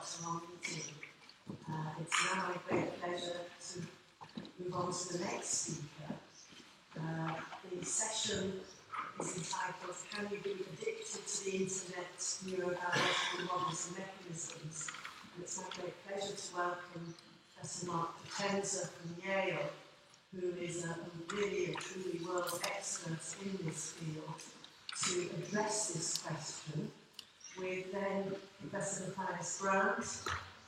Dr. Monty. It's now my great pleasure to move on to the next speaker. The session is entitled, Can You Be Addicted to the Internet, Neurobiological Models and Mechanisms? And it's my great pleasure to welcome Professor Mark Potenza from Yale, who is really a truly world expert in this field, to address this question, with then Professor Matthias Brandt,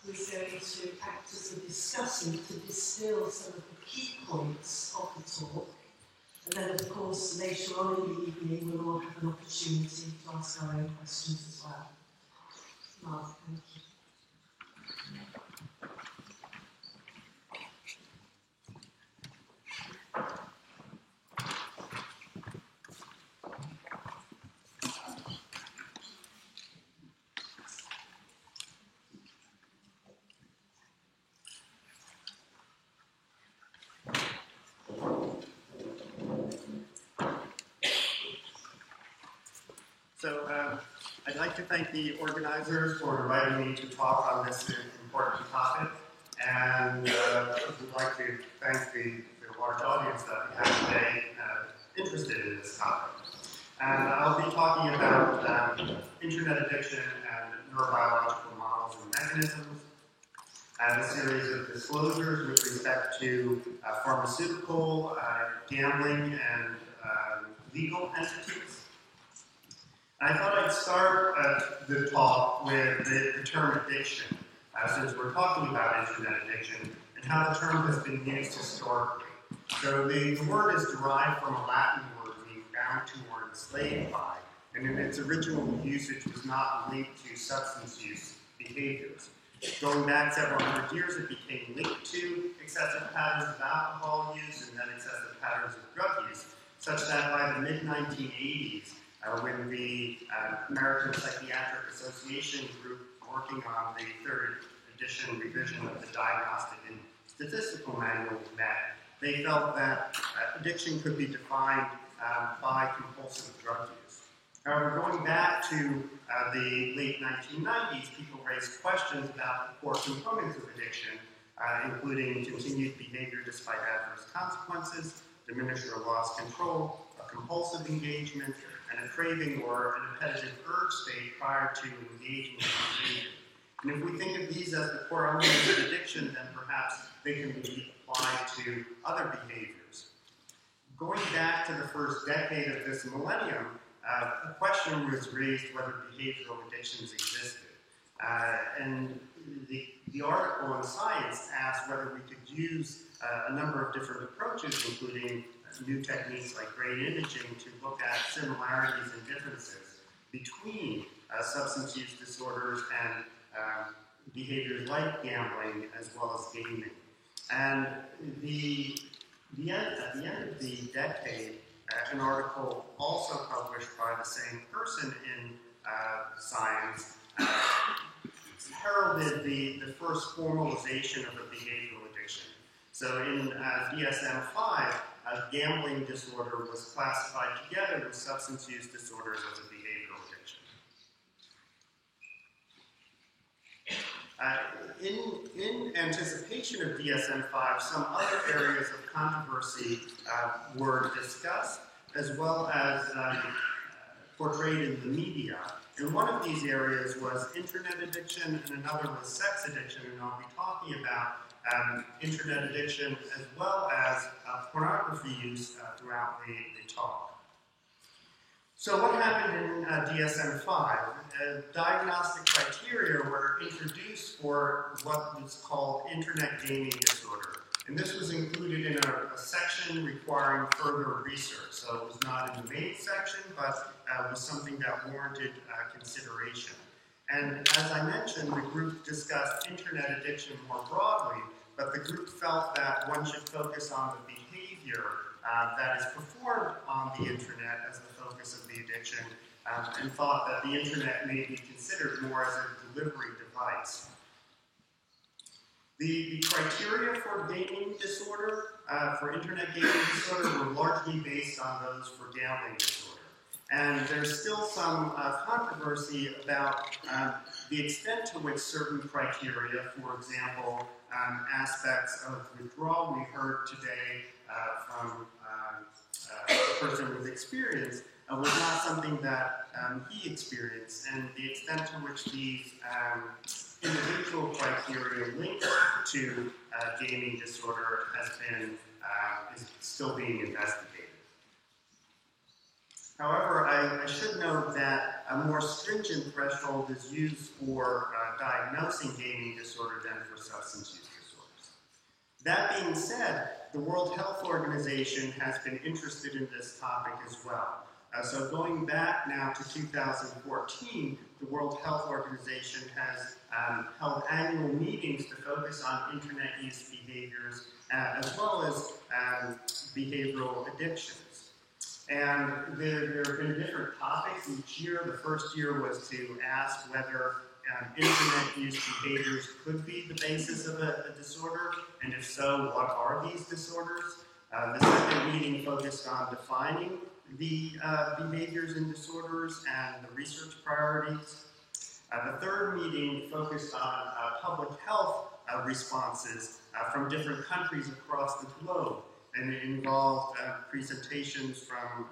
who is going to act as a discussant to distill some of the key points of the talk. And then, of course, later on in the evening, we'll all have an opportunity to ask our own questions as well. Mark, thank you. So I'd like to thank the organizers for inviting me to talk on this important topic, and I would like to thank the large audience that we have today interested in this topic. And I'll be talking about internet addiction and neurobiological models and mechanisms, and a series of disclosures with respect to pharmaceutical, gambling, and legal entities. I thought I'd start the talk with the term addiction, since we're talking about internet addiction and how the term has been used historically. So the word is derived from a Latin word meaning bound to or enslaved by, and in its original usage was not linked to substance use behaviors. Going back several hundred years, it became linked to excessive patterns of alcohol use and then excessive patterns of drug use, such that by the mid-1980s, when the American Psychiatric Association group working on the third edition revision of the Diagnostic and Statistical Manual met, they felt that addiction could be defined by compulsive drug use. However, going back to the late 1990s, people raised questions about the core components of addiction, including continued behavior despite adverse consequences, diminished or lost control, a compulsive engagement, and a craving or an appetitive urge state prior to engaging in behavior. And if we think of these as the core elements of addiction, then perhaps they can be applied to other behaviors. Going back to the first decade of this millennium, a question was raised whether behavioral addictions existed. And the article in Science asked whether we could use a number of different approaches, including new techniques like brain imaging, to look at similarities and differences between substance use disorders and behaviors like gambling as well as gaming. And at the end of the decade, an article also published by the same person in Science heralded the first formalization of a behavioral addiction. So in DSM-5, gambling disorder was classified together with substance use disorders as a behavioral addiction. In anticipation of DSM-5, some other areas of controversy were discussed, as well as portrayed in the media. And one of these areas was internet addiction, and another was sex addiction, and I'll be talking about internet addiction as well as pornography use throughout the talk. So what happened in DSM-5? Diagnostic criteria were introduced for what was called internet gaming disorder. And this was included in a section requiring further research. So it was not in the main section, but was something that warranted consideration. And as I mentioned, the group discussed internet addiction more broadly, but the group felt that one should focus on the behavior that is performed on the internet as the focus of the addiction, and thought that the internet may be considered more as a delivery device. The criteria for gaming disorder, for internet gaming disorder, were largely based on those for gambling disorder. And there's still some controversy about the extent to which certain criteria, for example, aspects of withdrawal we heard today from a person with experience, was not something that he experienced, and the extent to which these individual criteria linked to gaming disorder is still being investigated. However, I should note that a more stringent threshold is used for diagnosing gaming disorder than for substance use disorders. That being said, the World Health Organization has been interested in this topic as well. So going back now to 2014, the World Health Organization has held annual meetings to focus on internet use behaviors as well as behavioral addictions. And there have been different topics each year. The first year was to ask whether internet use behaviors could be the basis of a disorder, and if so, what are these disorders? The second meeting focused on defining the behaviors and disorders and the research priorities. The third meeting focused on public health responses from different countries across the globe. And it involved presentations from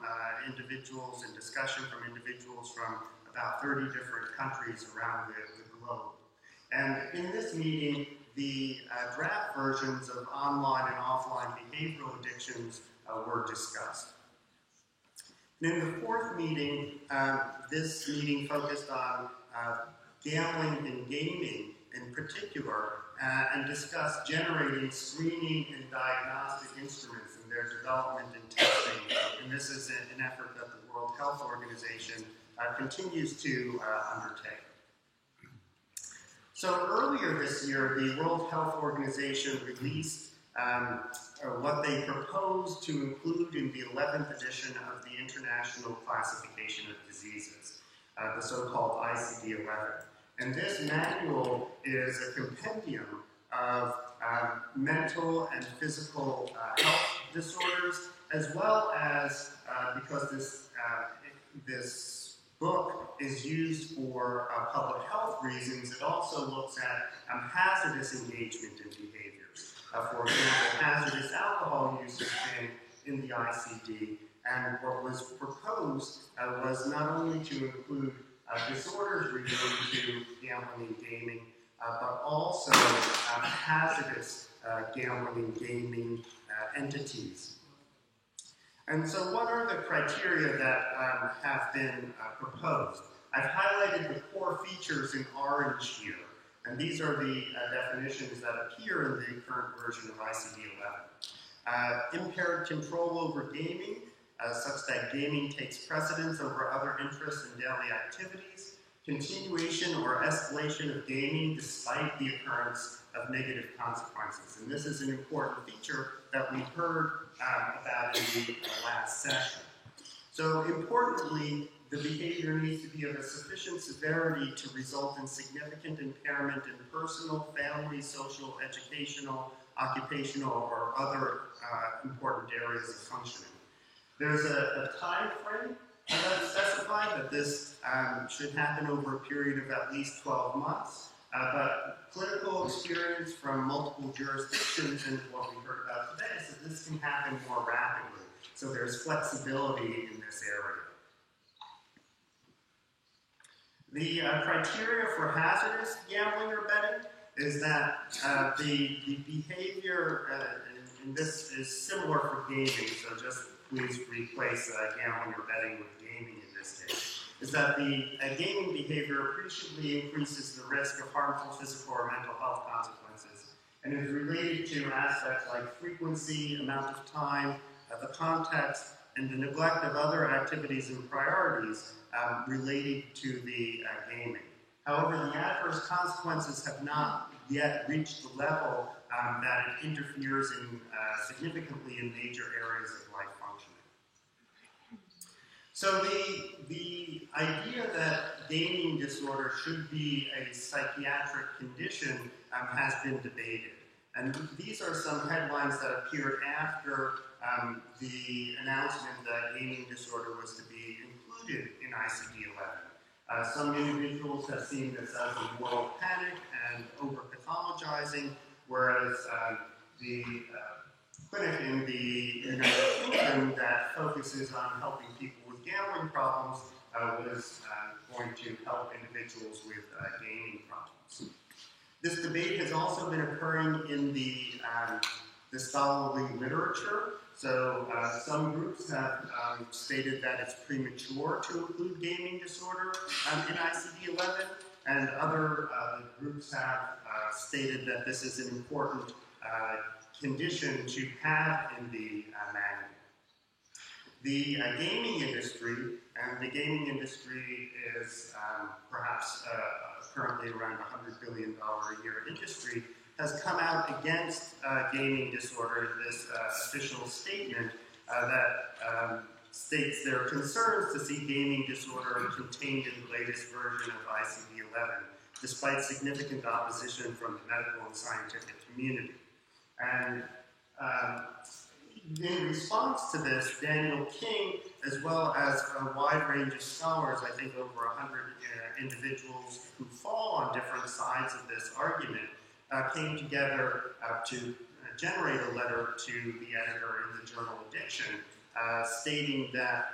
individuals and discussion from individuals from about 30 different countries around the globe. And in this meeting, the draft versions of online and offline behavioral addictions were discussed. And in the fourth meeting, this meeting focused on gambling and gaming in particular, and discussed generating screening and diagnostic instruments and their development and testing. And this is an effort that the World Health Organization continues to undertake. So earlier this year, the World Health Organization released what they proposed to include in the 11th edition of the International Classification of Diseases, the so-called ICD-11. And this manual is a compendium of mental and physical health disorders, as well as, because this book is used for public health reasons, it also looks at hazardous engagement in behaviors. For example, hazardous alcohol use has been in the ICD, and what was proposed was not only to include disorders related to gambling and gaming, but also hazardous gambling and gaming entities. And so what are the criteria that have been proposed? I've highlighted the core features in orange here, and these are the definitions that appear in the current version of ICD-11. Impaired control over gaming, such that gaming takes precedence over other interests and daily activities, continuation or escalation of gaming despite the occurrence of negative consequences. And this is an important feature that we heard about in the last session. So importantly, the behavior needs to be of a sufficient severity to result in significant impairment in personal, family, social, educational, occupational, or other important areas of functioning. There's a time frame that's specified that this should happen over a period of at least 12 months. But clinical experience from multiple jurisdictions and what we heard about today is that this can happen more rapidly. So there's flexibility in this area. The criteria for hazardous gambling or betting is that the behavior, and this is similar for gaming, so just please replace gambling or betting with gaming in this case, is that the gaming behavior appreciably increases the risk of harmful physical or mental health consequences and is related to aspects like frequency, amount of time, the context, and the neglect of other activities and priorities related to the gaming. However, the adverse consequences have not yet reached the level that it interferes significantly in major areas of life functioning. So the idea that gaming disorder should be a psychiatric condition has been debated. And these are some headlines that appeared after the announcement that gaming disorder was to be included included in ICD-11. Some individuals have seen this as a moral panic and over-pathologizing, whereas the clinic in the United Kingdom that focuses on helping people with gambling problems was going to help individuals with gaming problems. This debate has also been occurring in the scholarly literature. So some groups have stated that it's premature to include gaming disorder in ICD-11, and other groups have stated that this is an important condition to have in the manual. The gaming industry, and the gaming industry is perhaps currently around $100 billion a year industry, has come out against gaming disorder in this official statement that states their concerns to see gaming disorder contained in the latest version of ICD-11, despite significant opposition from the medical and scientific community. And in response to this, Daniel King, as well as a wide range of scholars, I think over 100 individuals who fall on different sides of this argument, came together to generate a letter to the editor in the journal Addiction, stating that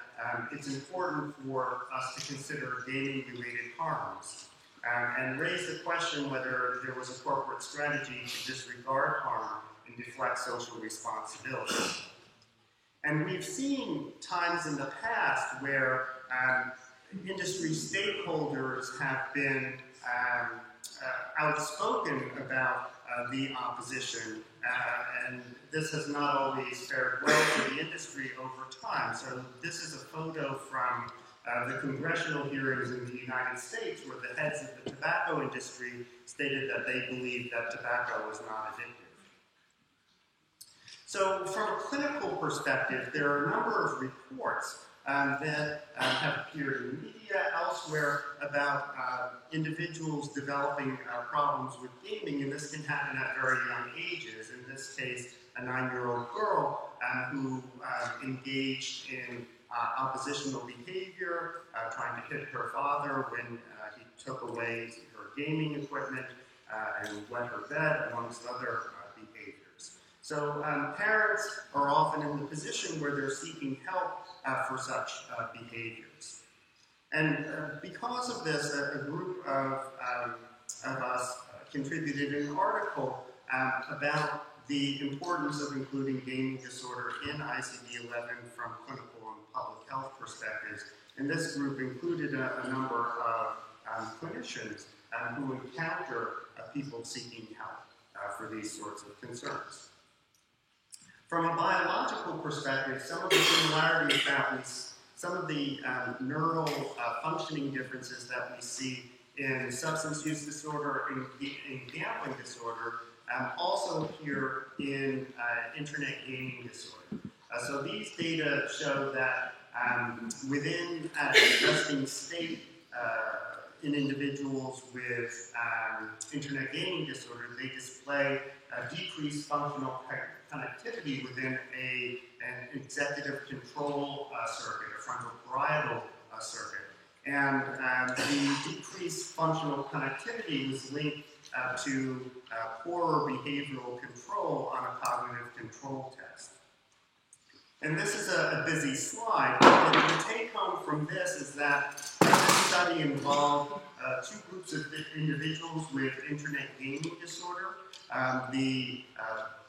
it's important for us to consider gaming-related harms, and raise the question whether there was a corporate strategy to disregard harm and deflect social responsibility. And we've seen times in the past where industry stakeholders have been outspoken about the opposition, and this has not always fared well for the industry over time. So this is a photo from the congressional hearings in the United States where the heads of the tobacco industry stated that they believed that tobacco was not addictive. So from a clinical perspective, there are a number of reports that have appeared in the media elsewhere about individuals developing problems with gaming, and this can happen at very young ages. In this case, a 9-year-old girl who engaged in oppositional behavior, trying to hit her father when he took away her gaming equipment and wet her bed, amongst other behaviors. So parents are often in the position where they're seeking help for such behaviors. And because of this, a group of us contributed an article about the importance of including gaming disorder in ICD-11 from clinical and public health perspectives. And this group included a number of clinicians who encounter people seeking help for these sorts of concerns. From a biological perspective, some of the similarities that we, some of the neural functioning differences that we see in substance use disorder and in gambling disorder also appear in internet gaming disorder. So these data show that within a resting state in individuals with internet gaming disorder, they display a decreased functional connectivity within an executive control circuit, a frontal parietal circuit. And the decreased functional connectivity was linked to poorer behavioral control on a cognitive control test. And this is a busy slide, but the take home from this is that this study involved two groups of individuals with internet gaming disorder. The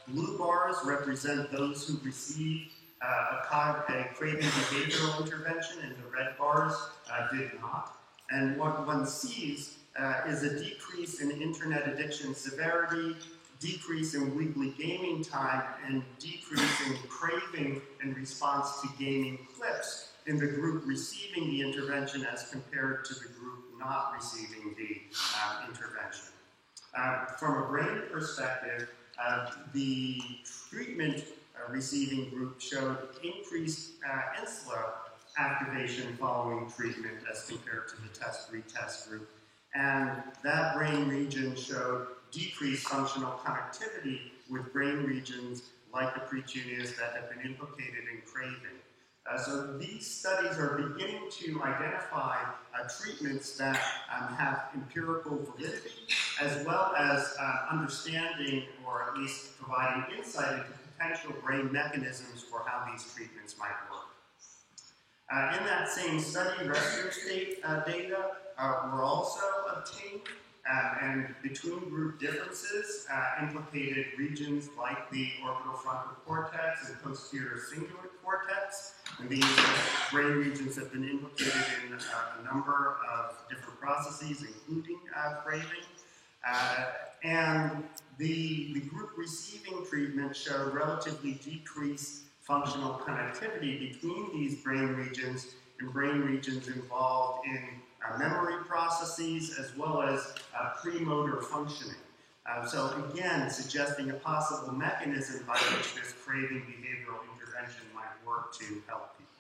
blue bars represent those who receive a craving behavioral intervention, and the red bars did not. And what one sees is a decrease in internet addiction severity, decrease in weekly gaming time, and decrease in craving in response to gaming clips in the group receiving the intervention as compared to the group not receiving the intervention. From a brain perspective, the treatment receiving group showed increased insula activation following treatment as compared to the retest group. And that brain region showed decreased functional connectivity with brain regions like the precuneus that have been implicated in craving. So these studies are beginning to identify treatments that have empirical validity, as well as understanding, or at least providing insight into potential brain mechanisms for how these treatments might work. In that same study, rescue state data were also obtained, and between group differences implicated regions like the orbital frontal cortex and posterior cingulate cortex. And these brain regions have been implicated in a number of different processes, including craving. And the group receiving treatment showed relatively decreased functional connectivity between these brain regions and brain regions involved in memory processes as well as premotor functioning. So again, suggesting a possible mechanism by which this craving behavioral intervention might work to help people.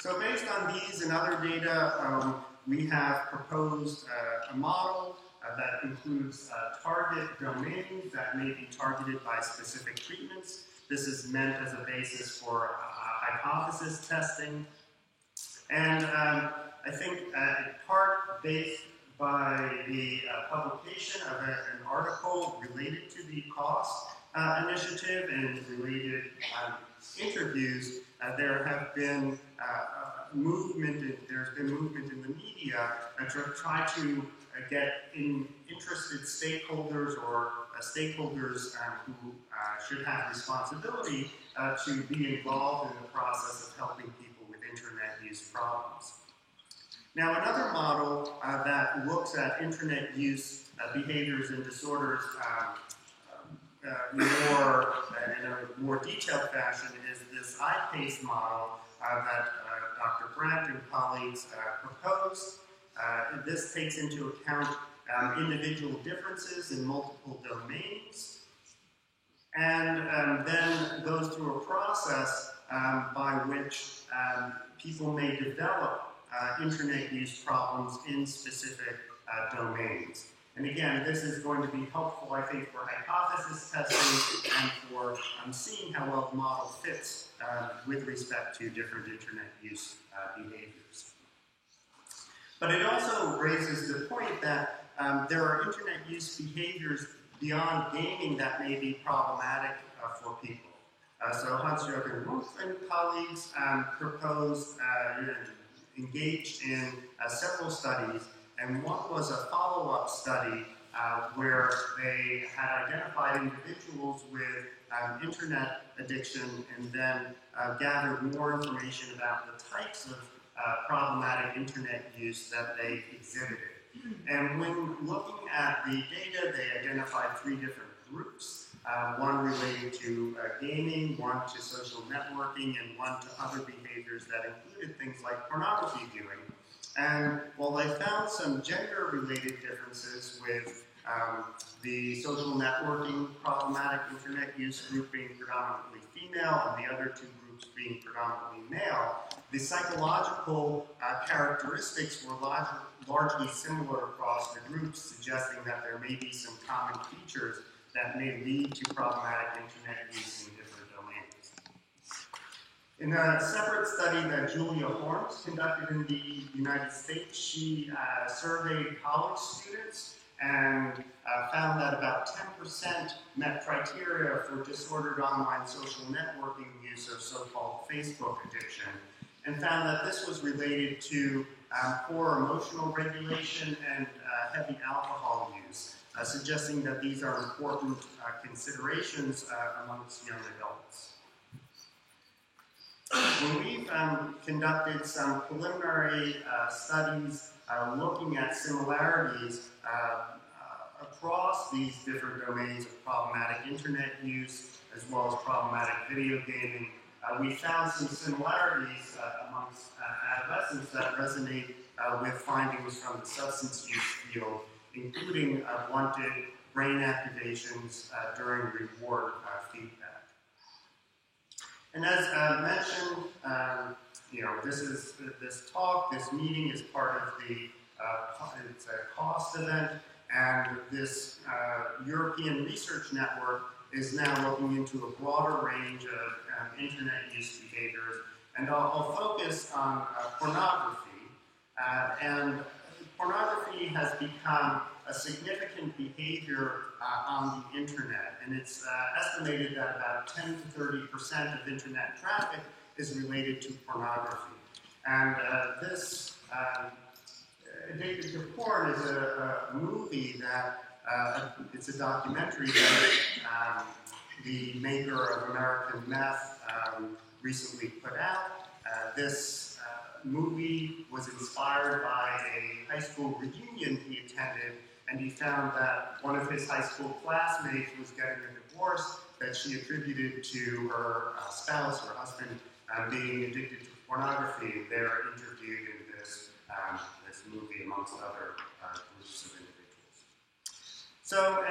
So based on these and other data, we have proposed a model that includes target domains that may be targeted by specific treatments. This is meant as a basis for hypothesis testing. And I think in part based by the publication of an article related to the COST initiative and related interviews, there have been there's been movement in the media to try to get interested stakeholders or stakeholders who should have responsibility to be involved in the process of helping people with internet use problems. Now, another model that looks at internet use behaviors and disorders in a more detailed fashion is this iPACE model that Dr. Brandt and colleagues proposed. This takes into account individual differences in multiple domains, and then goes through a process by which people may develop internet use problems in specific domains. And again, this is going to be helpful, I think, for hypothesis testing and for seeing how well the model fits with respect to different internet use behaviors. But it also raises the point that there are internet use behaviors beyond gaming that may be problematic for people. So Hans-Jürgen Ruth and colleagues engaged in several studies, and one was a follow-up study where they had identified individuals with internet addiction and then gathered more information about the types of problematic internet use that they exhibited. And when looking at the data, they identified 3 different groups, one related to gaming, one to social networking, and one to other behaviors that included things like pornography viewing. And while they found some gender-related differences with the social networking problematic internet use group being predominantly female and the other 2 groups being predominantly male, the psychological characteristics were largely similar across the groups, suggesting that there may be some common features that may lead to problematic internet use in different domains. In a separate study that Julia Horms conducted in the United States, she surveyed college students and found that about 10% met criteria for disordered online social networking use, or so-called Facebook addiction, and found that this was related to poor emotional regulation and heavy alcohol use, suggesting that these are important considerations amongst young adults. When we've conducted some preliminary studies looking at similarities across these different domains of problematic internet use as well as problematic video gaming, we found some similarities amongst adolescents that resonate with findings from the substance use field, including blunted brain activations during reward feedback. And as mentioned, this meeting is part of the it's a COST event, and this European Research Network is now looking into a broader range of internet use behaviors and I'll focus on pornography. And pornography has become a significant behavior on the internet, and it's estimated that about 10 to 30% of internet traffic is related to pornography. And this Addicted to Porn is a movie that, it's a documentary that the maker of American Meth recently put out. This movie was inspired by a high school reunion he attended, and he found that one of his high school classmates was getting a divorce that she attributed to her spouse, her husband, being addicted to pornography. They're interviewed in this movie amongst other groups of individuals. So,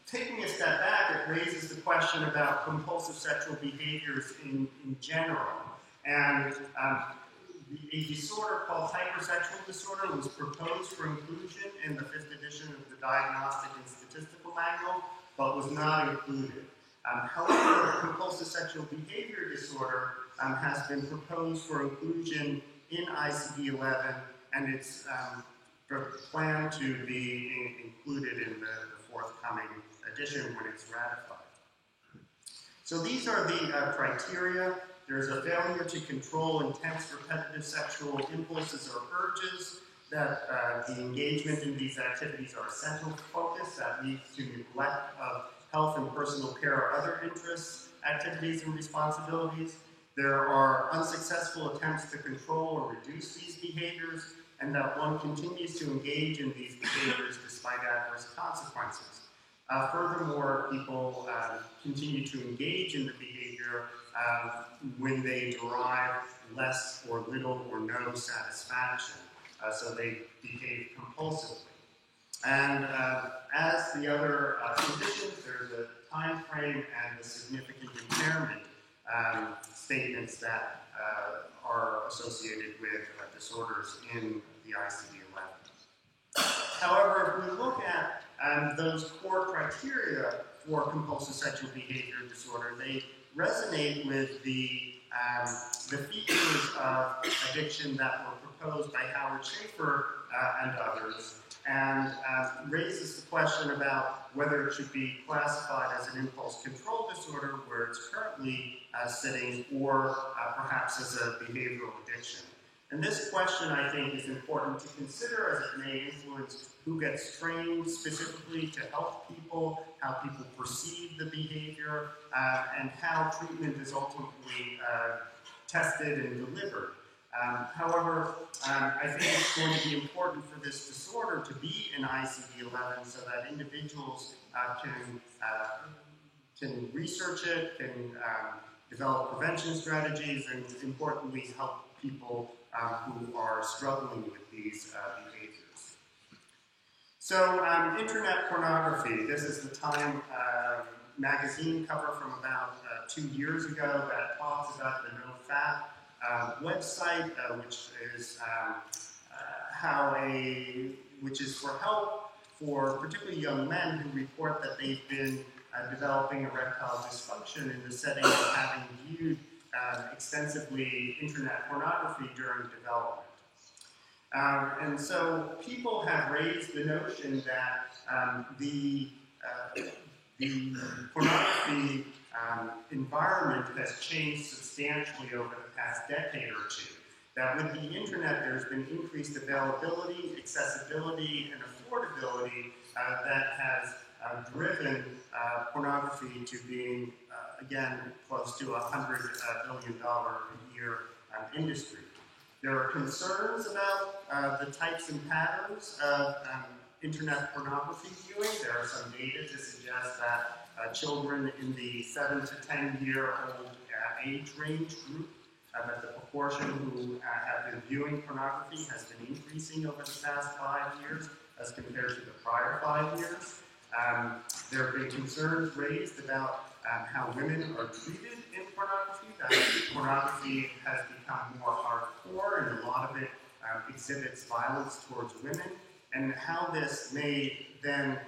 taking a step back, it raises the question about compulsive sexual behaviors in general. And a disorder called hypersexual disorder was proposed for inclusion in the 5th edition of the Diagnostic and Statistical Manual, but was not included. However, compulsive sexual behavior disorder has been proposed for inclusion in ICD-11, and it's planned to be included in the forthcoming edition when it's ratified. So these are the criteria. There's a failure to control intense repetitive sexual impulses or urges, that the engagement in these activities are a central focus that leads to neglect of health and personal care or other interests, activities, and responsibilities. There are unsuccessful attempts to control or reduce these behaviors, and that one continues to engage in these behaviors despite adverse consequences. Furthermore, people continue to engage in the behavior when they derive less or little or no satisfaction, so they behave compulsively. And as the other conditions, there's a time frame and a significant impairment statements that are associated with disorders in the ICD-11. However, if we look at those core criteria for compulsive sexual behavior disorder, they resonate with the features of addiction that were proposed by Howard Schaefer and others, and raises the question about whether it should be classified as an impulse control disorder, where it's currently sitting, or perhaps as a behavioral addiction. And this question, I think, is important to consider, as it may influence who gets trained specifically to help people, how people perceive the behavior, and how treatment is ultimately tested and delivered. However, I think it's going to be important for this disorder to be in ICD-11 so that individuals can research it, can develop prevention strategies, and importantly help people who are struggling with these behaviors. So, internet pornography. This is the Time magazine cover from about 2 years ago that talks about the NoFap website, which is for help for particularly young men who report that they've been developing erectile dysfunction in the setting of having viewed extensively internet pornography during development. And so people have raised the notion that the pornography environment has changed substantially over the past decade or two. That with the internet, there's been increased availability, accessibility, and affordability that has driven pornography to being, again, close to $100 billion a year industry. There are concerns about the types and patterns of internet pornography viewing. There are some data to suggest that children in the 7 to 10-year-old age range group, that the proportion who have been viewing pornography has been increasing over the past 5 years as compared to the prior 5 years. There have been concerns raised about how women are treated in pornography, that pornography has become more hardcore and a lot of it exhibits violence towards women, and how this may then,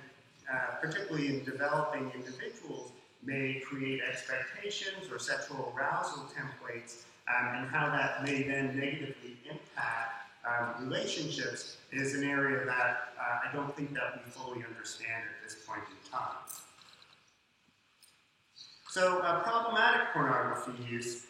particularly in developing individuals, may create expectations or sexual arousal templates and how that may then negatively impact relationships is an area that I don't think that we fully understand at this point in time. So problematic pornography use,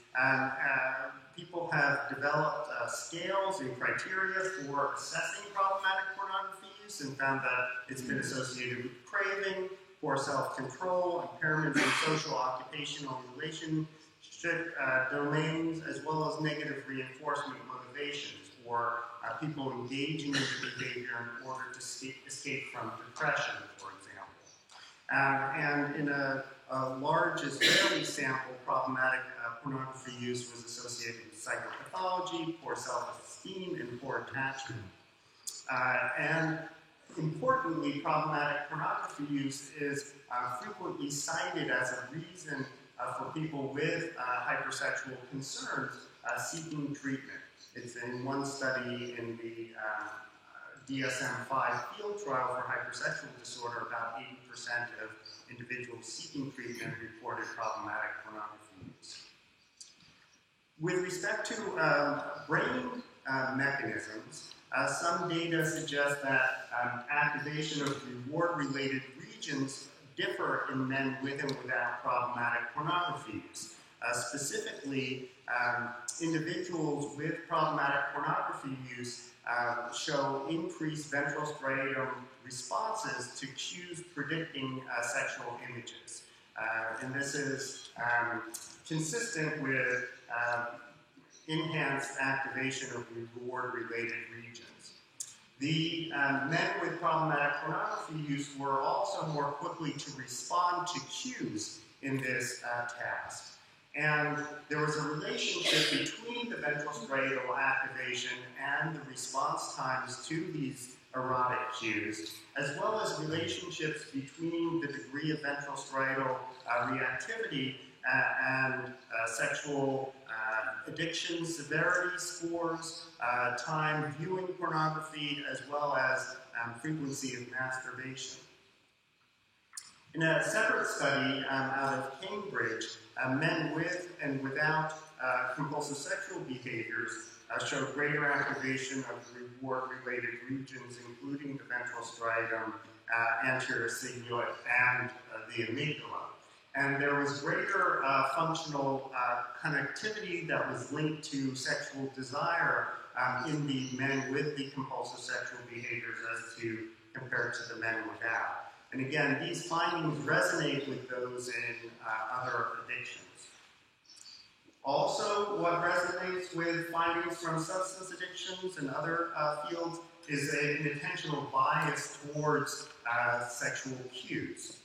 people have developed scales and criteria for assessing problematic pornography use and found that it's been associated with craving, poor self-control, impairments in social, occupational, relationship domains, as well as negative reinforcement motivations, or people engaging in the behavior in order to escape from depression, for example. And in a large Israeli sample, problematic pornography use was associated with psychopathology, poor self-esteem, and poor attachment. And importantly, problematic pornography use is frequently cited as a reason for people with hypersexual concerns seeking treatment. It's in one study in the DSM-5 field trial for hypersexual disorder, about 80% of individuals seeking treatment reported problematic pornography use. With respect to brain mechanisms, some data suggest that activation of reward-related regions differ in men with and without problematic pornography use. Specifically, individuals with problematic pornography use show increased ventral striatum responses to cues predicting sexual images. And this is consistent with enhanced activation of reward-related regions. The men with problematic pornography use were also more quickly to respond to cues in this task. And there was a relationship between the ventral striatal activation and the response times to these erotic cues, as well as relationships between the degree of ventral striatal reactivity and sexual addiction severity scores, time viewing pornography, as well as frequency of masturbation. In a separate study out of Cambridge, men with and without compulsive sexual behaviors showed greater activation of reward-related regions, including the ventral striatum, anterior cingulate, and the amygdala. And there was greater functional connectivity that was linked to sexual desire in the men with the compulsive sexual behaviors as compared to the men without. And again, these findings resonate with those in other addictions. Also, what resonates with findings from substance addictions and other fields is an intentional bias towards sexual cues.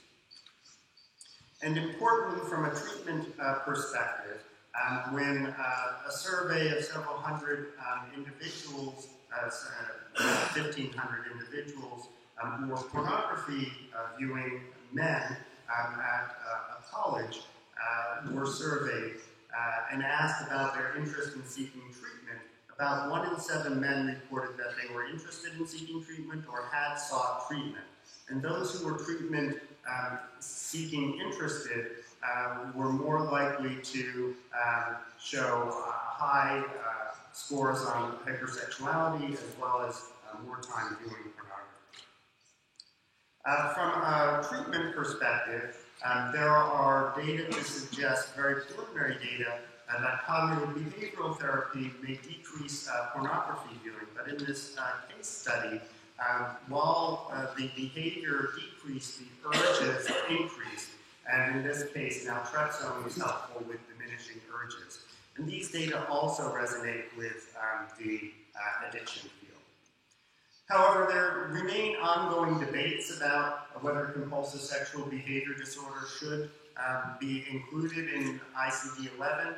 And importantly, from a treatment perspective, when a survey of several hundred individuals, 1,500 individuals, who were pornography viewing men at a college were surveyed and asked about their interest in seeking treatment, about 1 in 7 men reported that they were interested in seeking treatment or had sought treatment. And those who were treatment seeking interested were more likely to show high scores on hypersexuality as well as more time viewing pornography. From a treatment perspective, there are data to suggest, very preliminary data, that cognitive behavioral therapy may decrease pornography viewing. But in this case study, while the behavior decreased, the urges increased. And in this case, naltrexone was helpful with diminishing urges. And these data also resonate with the addiction field. However, there remain ongoing debates about whether compulsive sexual behavior disorder should be included in ICD-11,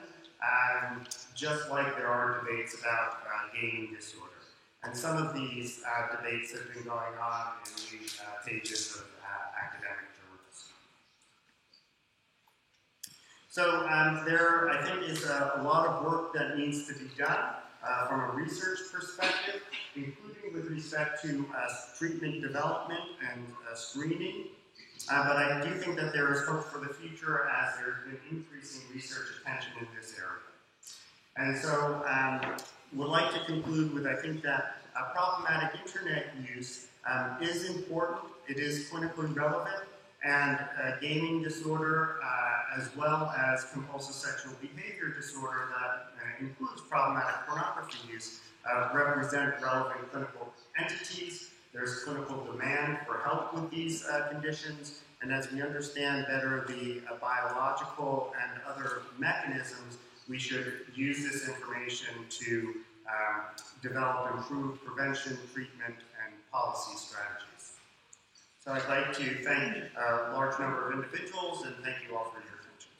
just like there are debates about gaming disorder. And some of these debates have been going on in the pages of academic journals. So there, I think, is a lot of work that needs to be done from a research perspective, including with respect to treatment development and screening. But I do think that there is hope for the future as there has been increasing research attention in this area. And so would like to conclude with, I think that problematic internet use is important, it is clinically relevant, and gaming disorder as well as compulsive sexual behavior disorder that includes problematic pornography use represent relevant clinical entities. There's clinical demand for help with these conditions, and as we understand better the biological and other mechanisms, we should use this information to develop improved prevention, treatment, and policy strategies. So I'd like to thank a large number of individuals, and thank you all for your attention.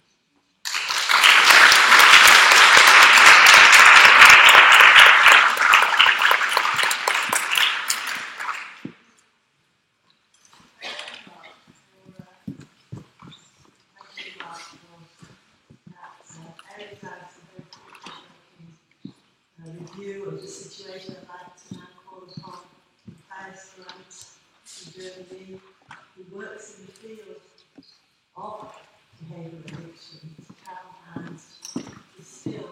Review of the situation. I'd like to now call upon Matthias Grant from Germany, who works in the field of behavioural addiction, to come and distill,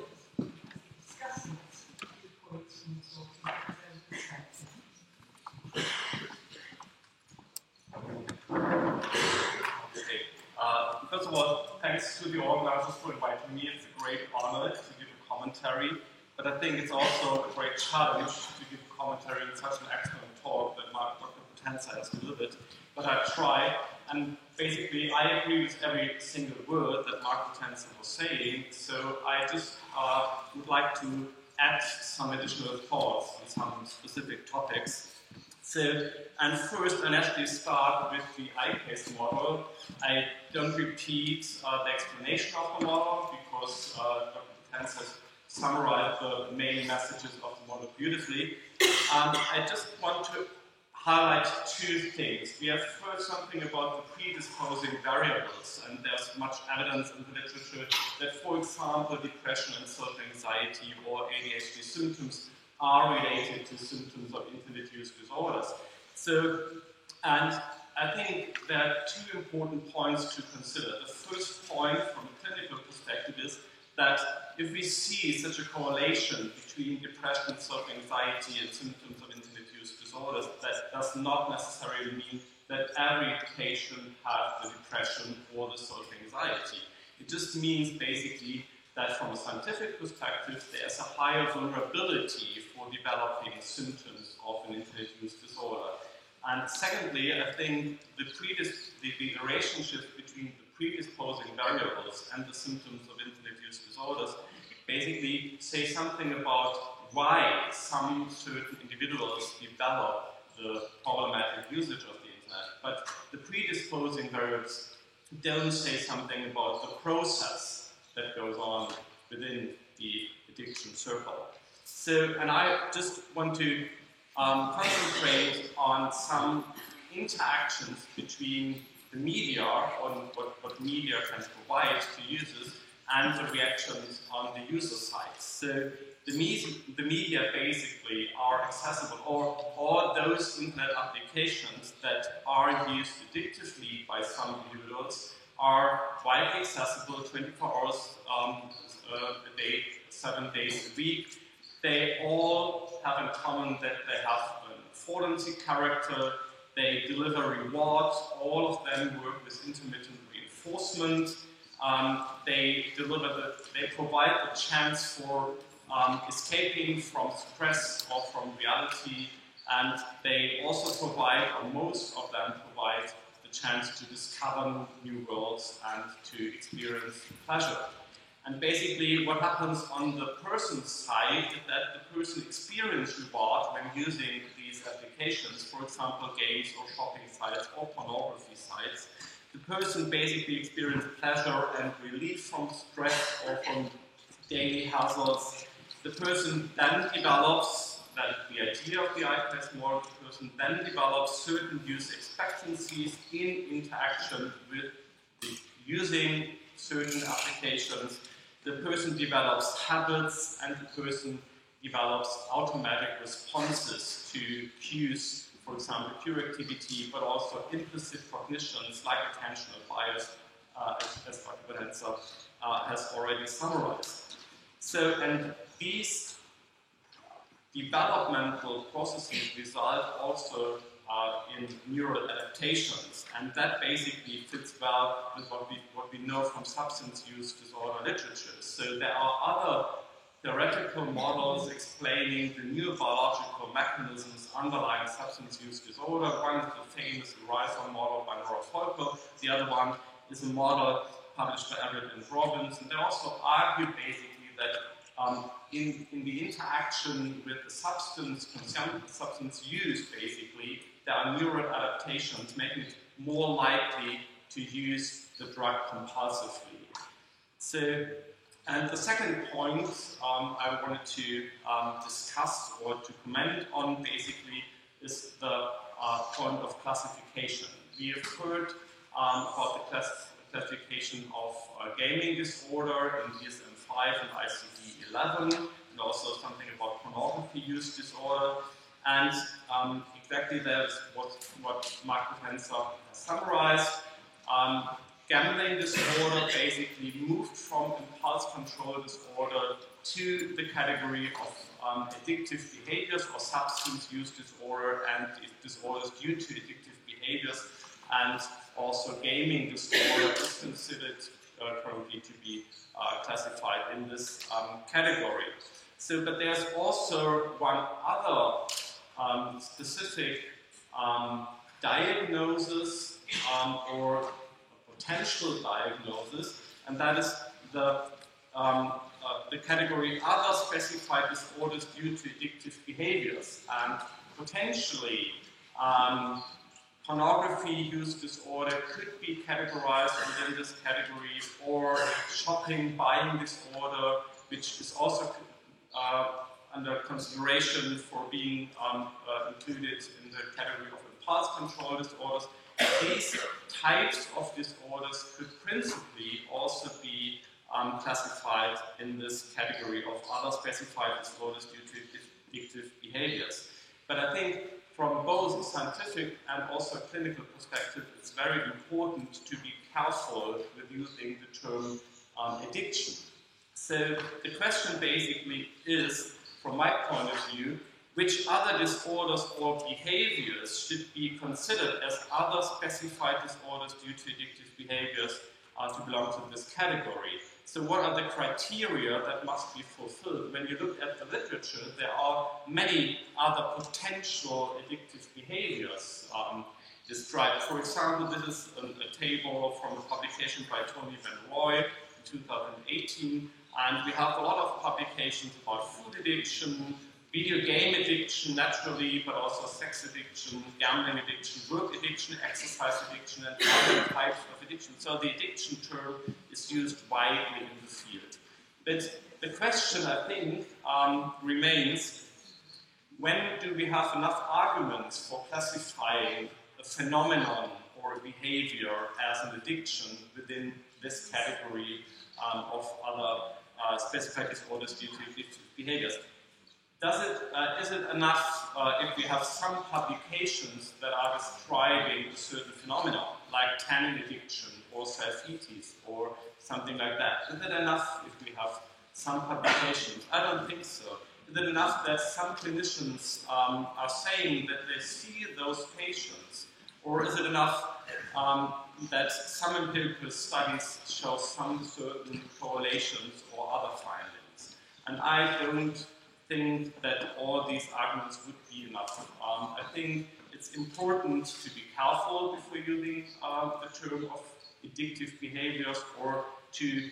discussing a few points from talking about his own perspective. Okay. First of all, thanks to the organizers for inviting me. It's a great honor to give a commentary. But I think it's also a great challenge to give a commentary in such an excellent talk that Dr. Potenza has delivered. But I try, and basically I agree with every single word that Mark Potenza was saying, so I just would like to add some additional thoughts on some specific topics. So, and first, I'll actually start with the ICASE model. I don't repeat the explanation of the model because Dr. Potenza has summarize the main messages of the model beautifully. I just want to highlight two things. We have heard something about the predisposing variables, and there's much evidence in the literature that, for example, depression and self-anxiety or ADHD symptoms are related to symptoms of internet use disorders. So, and I think there are two important points to consider. The first point from a clinical perspective is that if we see such a correlation between depression, self-anxiety, and symptoms of internet use disorders, that does not necessarily mean that every patient has the depression or the self-anxiety. It just means basically that from a scientific perspective, there's a higher vulnerability for developing symptoms of an internet use disorder. And secondly, I think the relationship between the predisposing variables and the symptoms of internet use disorders basically say something about why some certain individuals develop the problematic usage of the internet. But the predisposing variables don't say something about the process that goes on within the addiction circle. So, and I just want to concentrate on some interactions between the media, on what media can provide to users, and the reactions on the user side. So the media basically are accessible, or those internet applications that are used addictively by some individuals are widely accessible 24 hours a day, 7 days a week. They all have in common that they have an affordancy character, they deliver rewards, all of them work with intermittent reinforcement, they provide a chance for escaping from stress or from reality, and they also provide, or most of them provide, the chance to discover new worlds and to experience pleasure. And basically what happens on the person's side is that the person experiences reward when using these applications, for example games or shopping sites or pornography sites. The person basically experiences pleasure and relief from stress or from daily hassles. The person then develops, that is the idea of the ICASE model, the person then develops certain use expectancies in interaction with using certain applications. The person develops habits, and the person develops automatic responses to cues, for example, pure activity, but also implicit cognitions like attentional bias, as Dr. Potenza has already summarized. So, and these developmental processes result also in neural adaptations, and that basically fits well with what we know from substance use disorder literature. So there are other theoretical models explaining the neurobiological mechanisms underlying substance use disorder. One is the famous ERISA model by Nora Volkow. The other one is a model published by Everett and Robbins. And they also argue basically that in the interaction with the substance use, basically, there are neural adaptations making it more likely to use the drug compulsively. So, and the second point I wanted to discuss or to comment on basically is the point of classification. We have heard about the classification of gaming disorder in DSM-5 and ICD-11, and also something about pornography use disorder. And exactly that is what Mark Potenza has summarized. Gambling disorder basically moved from impulse control disorder to the category of addictive behaviors or substance use disorder and disorders due to addictive behaviors, and also gaming disorder is considered currently to be classified in this category. So, but there's also one other specific diagnosis or potential diagnosis, and that is the category other specified disorders due to addictive behaviors. And potentially, pornography use disorder could be categorized within this category, or shopping buying disorder, which is also under consideration for being included in the category of impulse control disorders. These types of disorders could principally also be classified in this category of other specified disorders due to addictive behaviors. But I think from both a scientific and also clinical perspective, it's very important to be careful with using the term addiction. So the question basically is, from my point of view, which other disorders or behaviors should be considered as other specified disorders due to addictive behaviors to belong to this category? So what are the criteria that must be fulfilled? When you look at the literature, there are many other potential addictive behaviors described. For example, this is a table from a publication by Tony Van Roy in 2018, and we have a lot of publications about food addiction, video game addiction, naturally, but also sex addiction, gambling addiction, work addiction, exercise addiction, and other types of addiction. So the addiction term is used widely in the field. But the question, I think, remains, when do we have enough arguments for classifying a phenomenon or a behavior as an addiction within this category of other specified disorders due to addictive behaviors? Is it enough if we have some publications that are describing a certain phenomenon, like tannin addiction or self-eaties or something like that? Is it enough if we have some publications? I don't think so. Is it enough that some clinicians are saying that they see those patients? Or is it enough that some empirical studies show some certain correlations or other findings? And I don't think that all these arguments would be enough. I think it's important to be careful before using the term of addictive behaviors, or to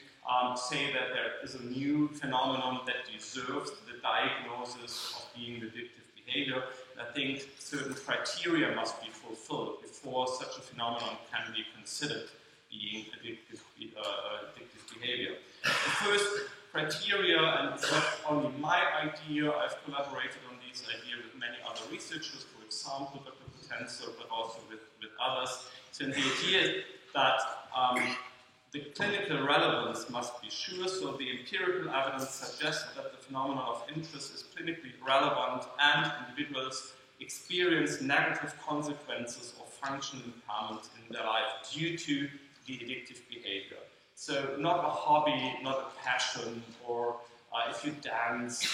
say that there is a new phenomenon that deserves the diagnosis of being addictive behavior. I think certain criteria must be fulfilled before such a phenomenon can be considered being addictive behavior. The first criteria, and it's not only my idea, I've collaborated on these ideas with many other researchers, for example, Dr. Potenza, but also with others. So the idea is that the clinical relevance must be sure, so the empirical evidence suggests that the phenomenon of interest is clinically relevant and individuals experience negative consequences or functional impairment in their life due to the addictive behavior. So not a hobby, not a passion, or if you dance,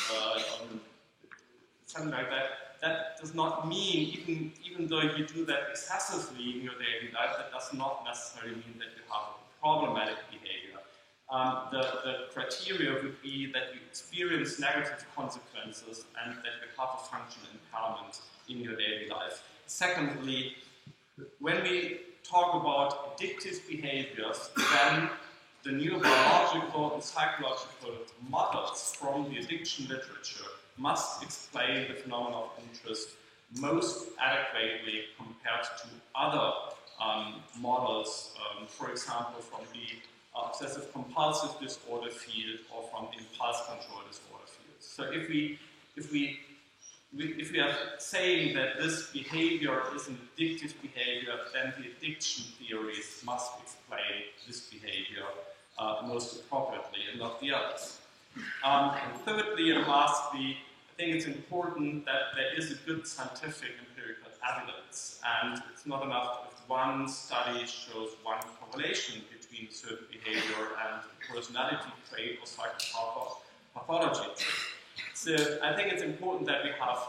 something like that, that does not mean, even though you do that excessively in your daily life, that does not necessarily mean that you have problematic behavior. The criteria would be that you experience negative consequences and that you have a functional impairment in your daily life. Secondly, when we talk about addictive behaviors, then the neurobiological and psychological models from the addiction literature must explain the phenomena of interest most adequately compared to other models, for example, from the obsessive-compulsive disorder field or from the impulse control disorder field. So if we are saying that this behavior is an addictive behavior, then the addiction theories must explain this behavior most appropriately and not the others. And thirdly and lastly, I think it's important that there is a good scientific empirical evidence, and it's not enough if one study shows one correlation between certain behavior and personality trait or psychopathology trait. So I think it's important that we have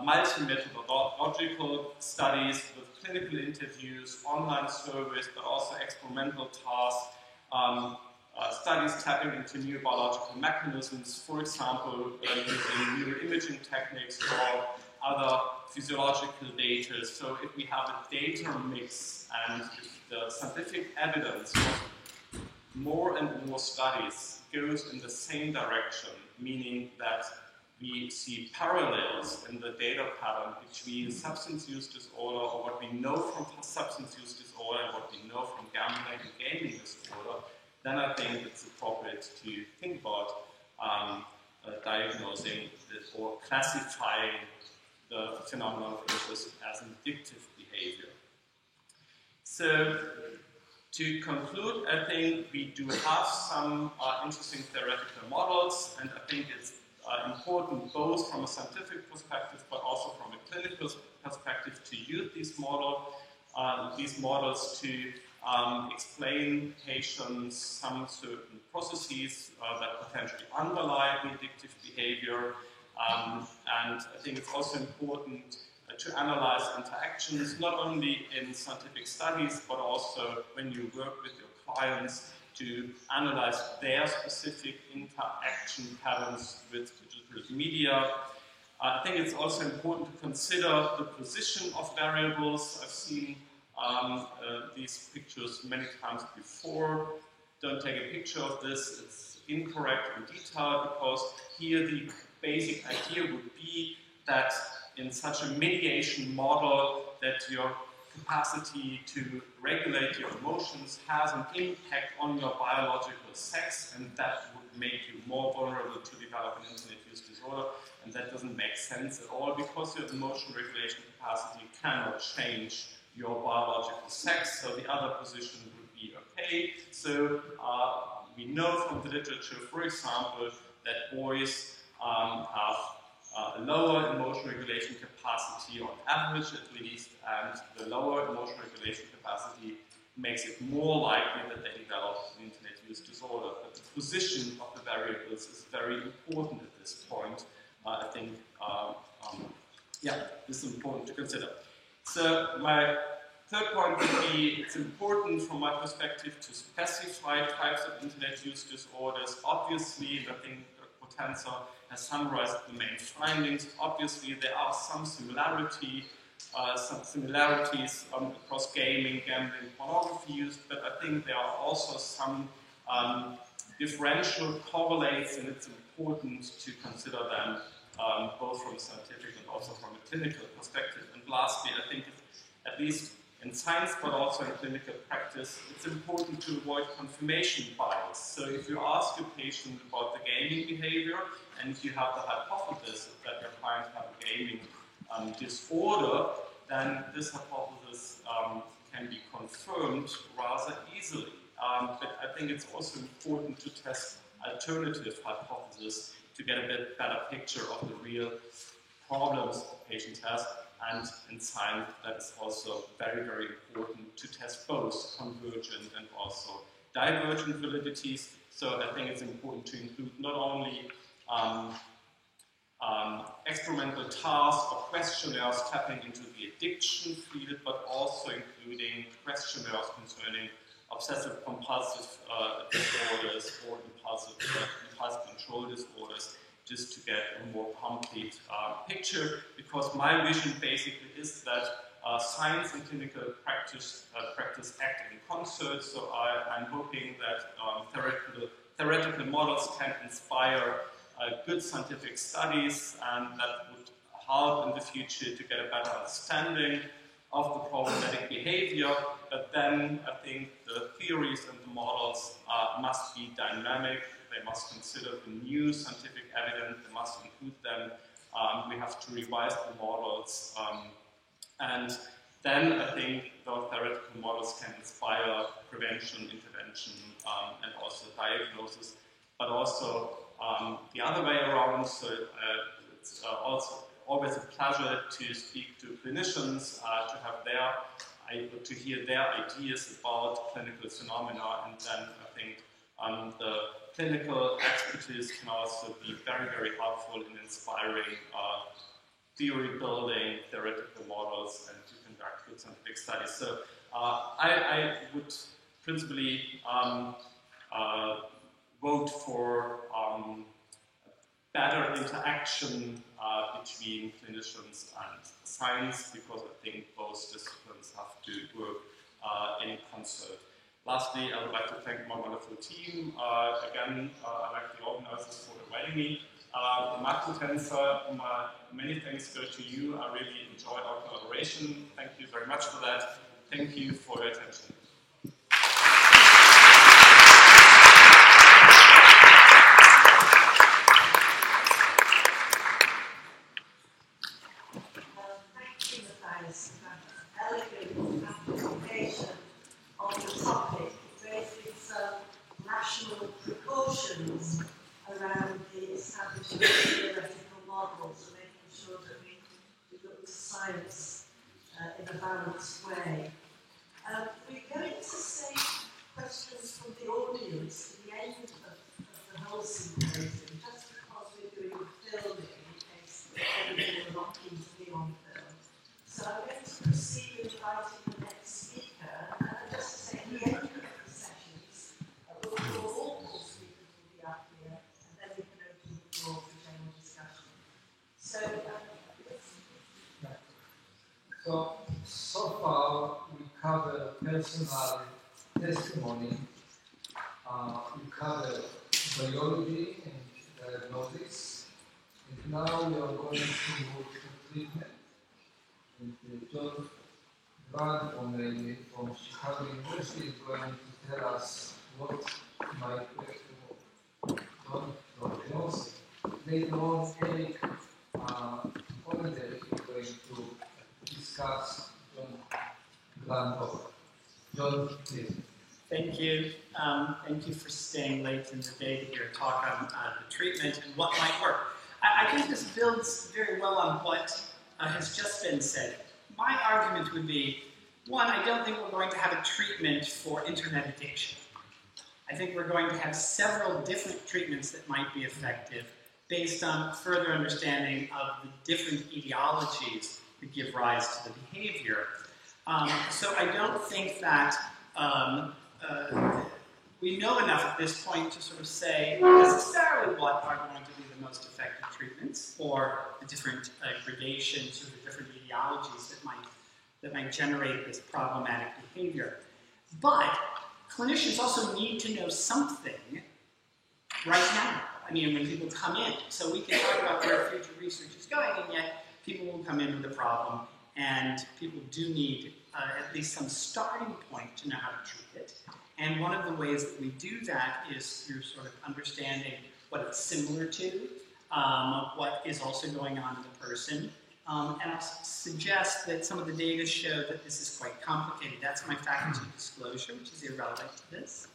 multi-methodological studies with clinical interviews, online surveys, but also experimental tasks, studies tapping into new biological mechanisms, for example, using neuroimaging techniques or other physiological data. So if we have a data mix and if the scientific evidence of more and more studies goes in the same direction, meaning that we see parallels in the data pattern between substance use disorder or what we know from substance use disorder and what we know from gambling and gaming disorder, then I think it's appropriate to think about diagnosing this or classifying the phenomenon of interest as an addictive behavior. So, to conclude, I think we do have some interesting theoretical models, and I think it's important both from a scientific perspective but also from a clinical perspective to use these models to explain patients some certain processes that potentially underlie the addictive behavior. And I think it's also important to analyze interactions, not only in scientific studies, but also when you work with your clients to analyze their specific interaction patterns with digital media. I think it's also important to consider the position of variables. I've seen these pictures many times before. Don't take a picture of this, it's incorrect in detail, because here the basic idea would be that in such a mediation model that your capacity to regulate your emotions has an impact on your biological sex, and that would make you more vulnerable to develop an internet use disorder, and that doesn't make sense at all because your emotion regulation capacity cannot change your biological sex, so the other position would be okay. So we know from the literature, for example, that boys have a lower emotion regulation capacity on average at least, and the lower emotion regulation capacity makes it more likely that they develop an internet use disorder. But the position of the variables is very important at this point. I think, this is important to consider. So my third point would be, it's important from my perspective to specify types of internet use disorders. Obviously, I think Potenza has summarized the main findings. Obviously, there are some similarities across gaming, gambling, pornography use, but I think there are also some differential correlates, and it's important to consider them both from a scientific and also from a clinical perspective. And lastly, I think at least in science, but also in clinical practice, it's important to avoid confirmation bias. So if you ask your patient about the gaming behavior, and if you have the hypothesis that your client has a gaming disorder, then this hypothesis can be confirmed rather easily. But I think it's also important to test alternative hypotheses to get a bit better picture of the real problems the patient has. And in science, that is also very, very important to test both convergent and also divergent validities. So I think it's important to include not only experimental tasks or questionnaires tapping into the addiction field, but also including questionnaires concerning obsessive compulsive disorders or impulsive control disorders, just to get a more complete picture, because my vision basically is that science and clinical practice act in concert. So I'm hoping that theoretical models can inspire good scientific studies, and that would help in the future to get a better understanding of the problematic behavior. But then I think the theories and the models must be dynamic. They must consider the new scientific evidence. They must include them. We have to revise the models. And then I think the theoretical models can inspire prevention, intervention, and also diagnosis, but also the other way around. So it's also always a pleasure to speak to clinicians, to hear their ideas about clinical phenomena, and then I think the clinical expertise can also be very, very helpful in inspiring theory building, theoretical models, and to conduct good scientific studies. So I would principally vote for better interaction between clinicians and science, because I think both disciplines have to work in concert. Lastly, I would like to thank my wonderful team. Again, I'd like the organizers for inviting me. Marco Tenzer, many thanks go to you. I really enjoyed our collaboration. Thank you very much for that. Thank you for your attention. Thank you, Matthias, for that elegant application of the topic, raising some national precautions around the establishment of theoretical models and making sure that we look at science in a balanced way. We're going to save questions from the audience to the end of the whole symposium, just because we're doing filming in case anybody are not keen to be on film. So I'm going to proceed with inviting the next speaker, and just to say at the end of the sessions, we'll call all four speakers will be up here, and then we can open the floor for general discussion. So far we covered personal testimony, we covered biology and diagnosis, and now we are going to move to treatment. And John Grant from Chicago University is going to tell us what might work. John knows. Later on, Eric Hollander is going to discuss John Grant. John, please. Thank you. Thank you for staying late in the day to hear a talk on the treatment and what might work. I think this builds very well on what has just been said. My argument would be, one, I don't think we're going to have a treatment for internet addiction. I think we're going to have several different treatments that might be effective based on further understanding of the different etiologies that give rise to the behavior. So I don't think that we know enough at this point to sort of say necessarily what are going to be the most effective treatments, or the different gradations or the different etiologies that might generate this problematic behavior. But clinicians also need to know something right now. I mean, when people come in. So we can talk about where future research is going, and yet people will come in with a problem, and people do need at least some starting point to know how to treat it. And one of the ways that we do that is through sort of understanding what it's similar to, what is also going on in the person. And I'll suggest that some of the data show that this is quite complicated. That's my faculty disclosure, which is irrelevant to this.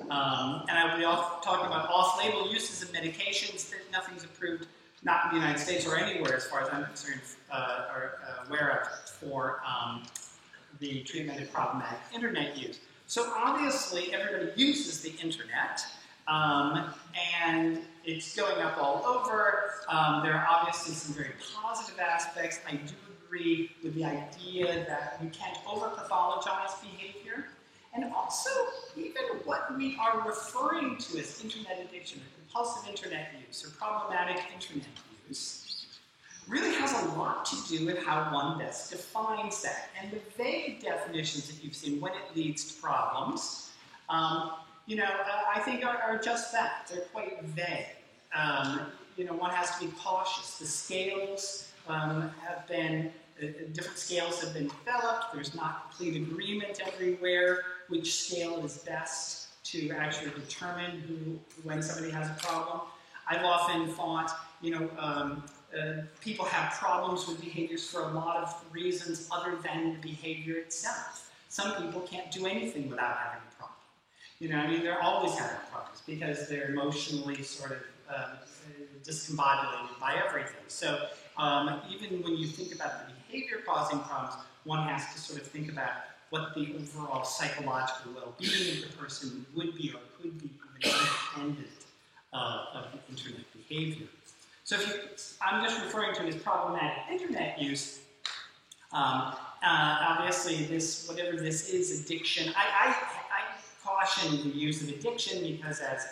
And I will be talking about off-label uses of medications that nothing's approved, not in the United States or anywhere, as far as I'm concerned, or aware of, for the treatment of problematic internet use. So obviously, everybody uses the internet. And it's going up all over. There are obviously some very positive aspects. I do agree with the idea that we can't over-pathologize behavior. And also, even what we are referring to as internet addiction, or compulsive internet use, or problematic internet use, really has a lot to do with how one best defines that. And the vague definitions that you've seen when it leads to problems, I think are just that. They're quite vague. One has to be cautious. The scales have been, different scales have been developed. There's not complete agreement everywhere which scale is best to actually determine when somebody has a problem. I've often thought, people have problems with behaviors for a lot of reasons other than the behavior itself. Some people can't do anything without having a problem. They're always having problems because they're emotionally sort of discombobulated by everything. So even when you think about the behavior causing problems, one has to sort of think about what the overall psychological well-being of the person would be or could be even independent of the internet behavior. So I'm just referring to it as problematic internet use. Obviously, whatever this is, addiction. I caution the use of addiction because, as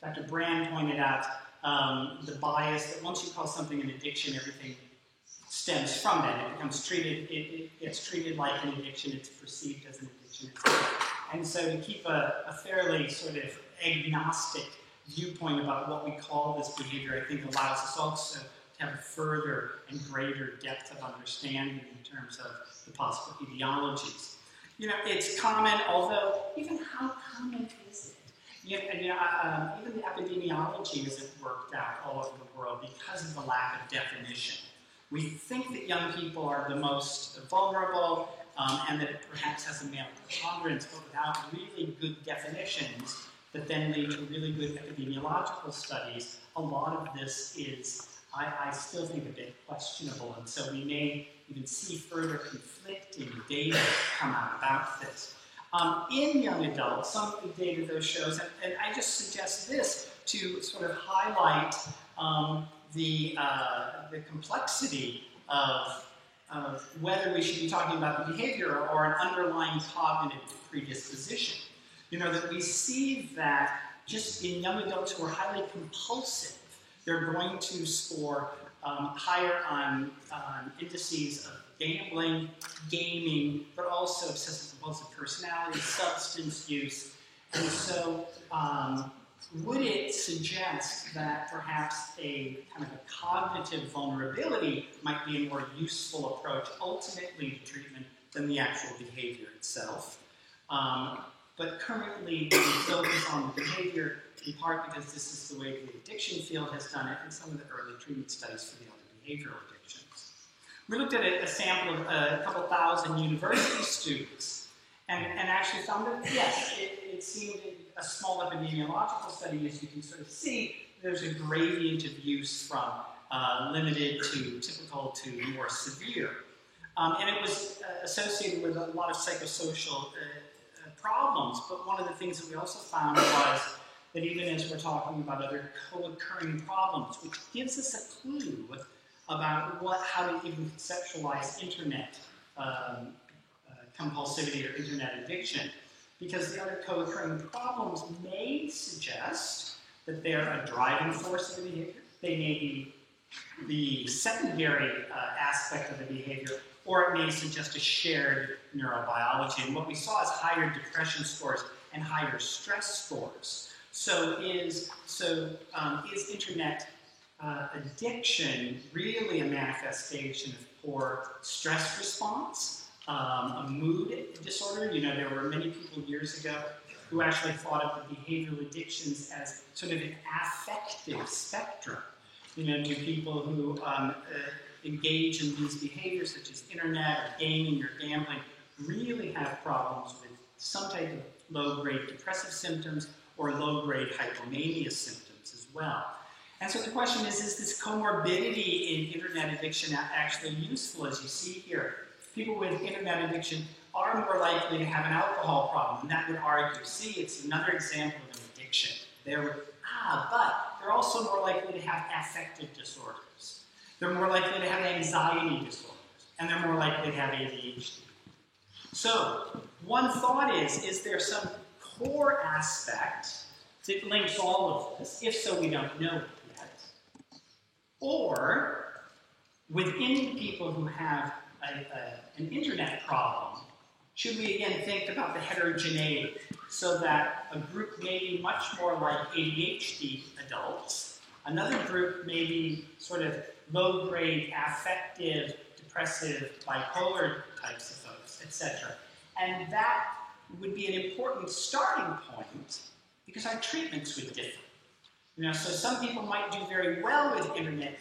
Dr. Brand pointed out, the bias that once you call something an addiction, everything stems from that. It becomes treated. It gets treated like an addiction. It's perceived as an addiction. And so, to keep a fairly sort of agnostic viewpoint about what we call this behavior, I think allows us also to have a further and greater depth of understanding in terms of the possible etiologies. It's common, although even how common is it? Even the epidemiology isn't worked out all over the world because of the lack of definition. We think that young people are the most vulnerable and that it perhaps has a male preponderance, but without really good definitions that then lead to really good epidemiological studies, a lot of this is, I still think, a bit questionable. And so we may even see further conflicting data come out about this. In young adults, some of the data though shows, and I just suggest this to sort of highlight the complexity of whether we should be talking about the behavior or an underlying cognitive predisposition. That we see that just in young adults who are highly compulsive, they're going to score higher on indices of gambling, gaming, but also obsessive-compulsive personality, substance use. And so would it suggest that perhaps a kind of a cognitive vulnerability might be a more useful approach ultimately to treatment than the actual behavior itself? But currently, we focus on the behavior, in part because this is the way the addiction field has done it, and some of the early treatment studies for the other behavioral addictions. We looked at a sample of a couple thousand university students, and actually found that, yes, it seemed a small epidemiological study, as you can sort of see, there's a gradient of use from limited to typical to more severe. And it was associated with a lot of psychosocial problems, but one of the things that we also found was that even as we're talking about other co-occurring problems, which gives us a clue about how to even conceptualize internet compulsivity or internet addiction, because the other co-occurring problems may suggest that they're a driving force of the behavior, they may be the secondary aspect of the behavior, or it may suggest a shared neurobiology. And what we saw is higher depression scores and higher stress scores. So is internet addiction really a manifestation of poor stress response, a mood disorder? There were many people years ago who actually thought of the behavioral addictions as sort of an affective spectrum. Do people who engage in these behaviors, such as internet or gaming or gambling, really have problems with some type of low-grade depressive symptoms or low-grade hypomania symptoms as well? And so the question is this comorbidity in internet addiction actually useful? As you see here, people with internet addiction are more likely to have an alcohol problem, and that would argue, see, it's another example of an addiction but they're also more likely to have affective disorders. They're more likely to have anxiety disorders, and they're more likely to have ADHD. So, one thought is there some core aspect that links all of this? If so, we don't know it yet. Or, within people who have an internet problem, should we again think about the heterogeneity so that a group may be much more like ADHD adults, another group may be sort of low-grade, affective, depressive, bipolar types of folks, etc. And that would be an important starting point because our treatments would differ. So some people might do very well with internet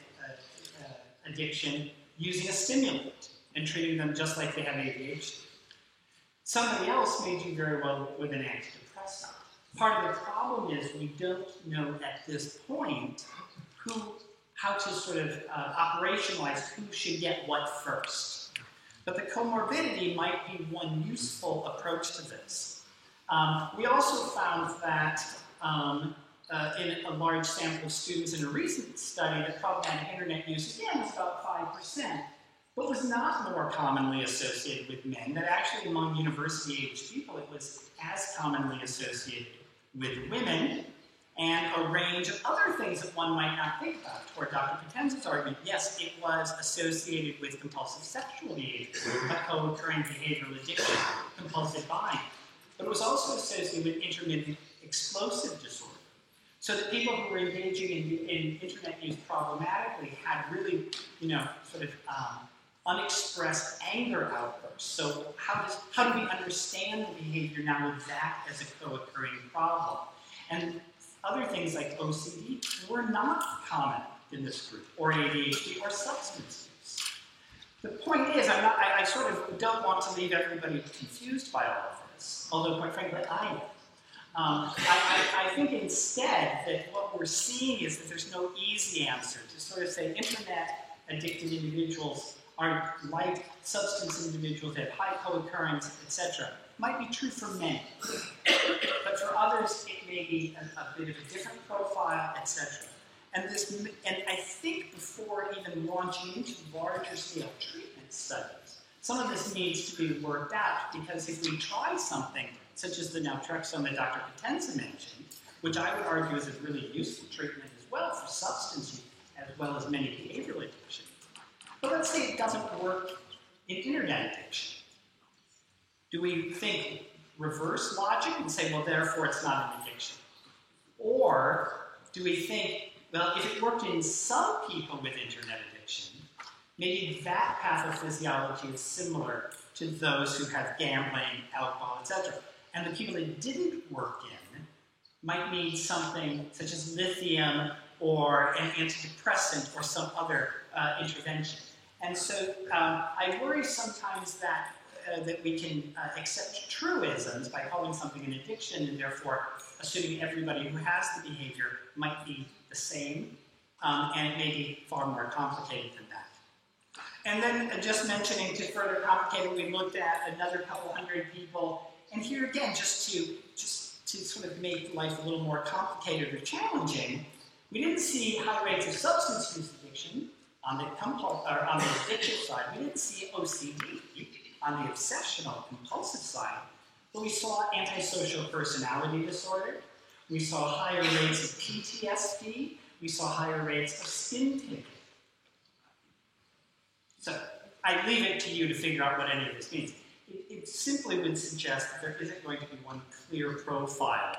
addiction using a stimulant and treating them just like they have ADHD. Somebody else may do very well with an antidepressant. Part of the problem is we don't know at this point how to sort of operationalize who should get what first. But the comorbidity might be one useful approach to this. We also found that in a large sample of students in a recent study that problematic internet use, again, was about 5%, but was not more commonly associated with men, that actually among university-age people it was as commonly associated with women, and a range of other things that one might not think about. Toward Dr. Potenza's argument, yes, it was associated with compulsive sexual behavior, a co-occurring behavioral addiction, compulsive buying, but it was also associated with intermittent explosive disorder. So that people who were engaging in internet use problematically had really, sort of unexpressed anger outbursts. So how do we understand the behavior now with that as a co-occurring problem? And other things like OCD were not common in this group, or ADHD, or substance use. The point is, I sort of don't want to leave everybody confused by all of this, although quite frankly, I am. I think instead that what we're seeing is that there's no easy answer to sort of say internet-addicted individuals are like substance individuals that have high co-occurrence, etc. Might be true for many, but for others it may be a bit of a different profile, etc. And I think before even launching into larger scale treatment studies, some of this needs to be worked out, because if we try something such as the naltrexone that Dr. Potenza mentioned, which I would argue is a really useful treatment as well for substance use, as well as many behavioral addiction. But let's say it doesn't work in internet addiction. Do we think reverse logic and say, well, therefore it's not an addiction? Or do we think, well, if it worked in some people with internet addiction, maybe that pathophysiology is similar to those who have gambling, alcohol, etc. And the people that didn't work in might need something such as lithium or an antidepressant or some other intervention. And so I worry sometimes that we can accept truisms by calling something an addiction and therefore assuming everybody who has the behavior might be the same, and it may be far more complicated than that. And then just mentioning to further complicate it, we looked at another couple hundred people, and here again, just to sort of make life a little more complicated or challenging, we didn't see high rates of substance use addiction on the addictive side. We didn't see OCD on the obsessional compulsive side, but we saw antisocial personality disorder. We saw higher rates of PTSD. We saw higher rates of skin ticking. So I leave it to you to figure out what any of this means. It simply would suggest that there isn't going to be one clear profile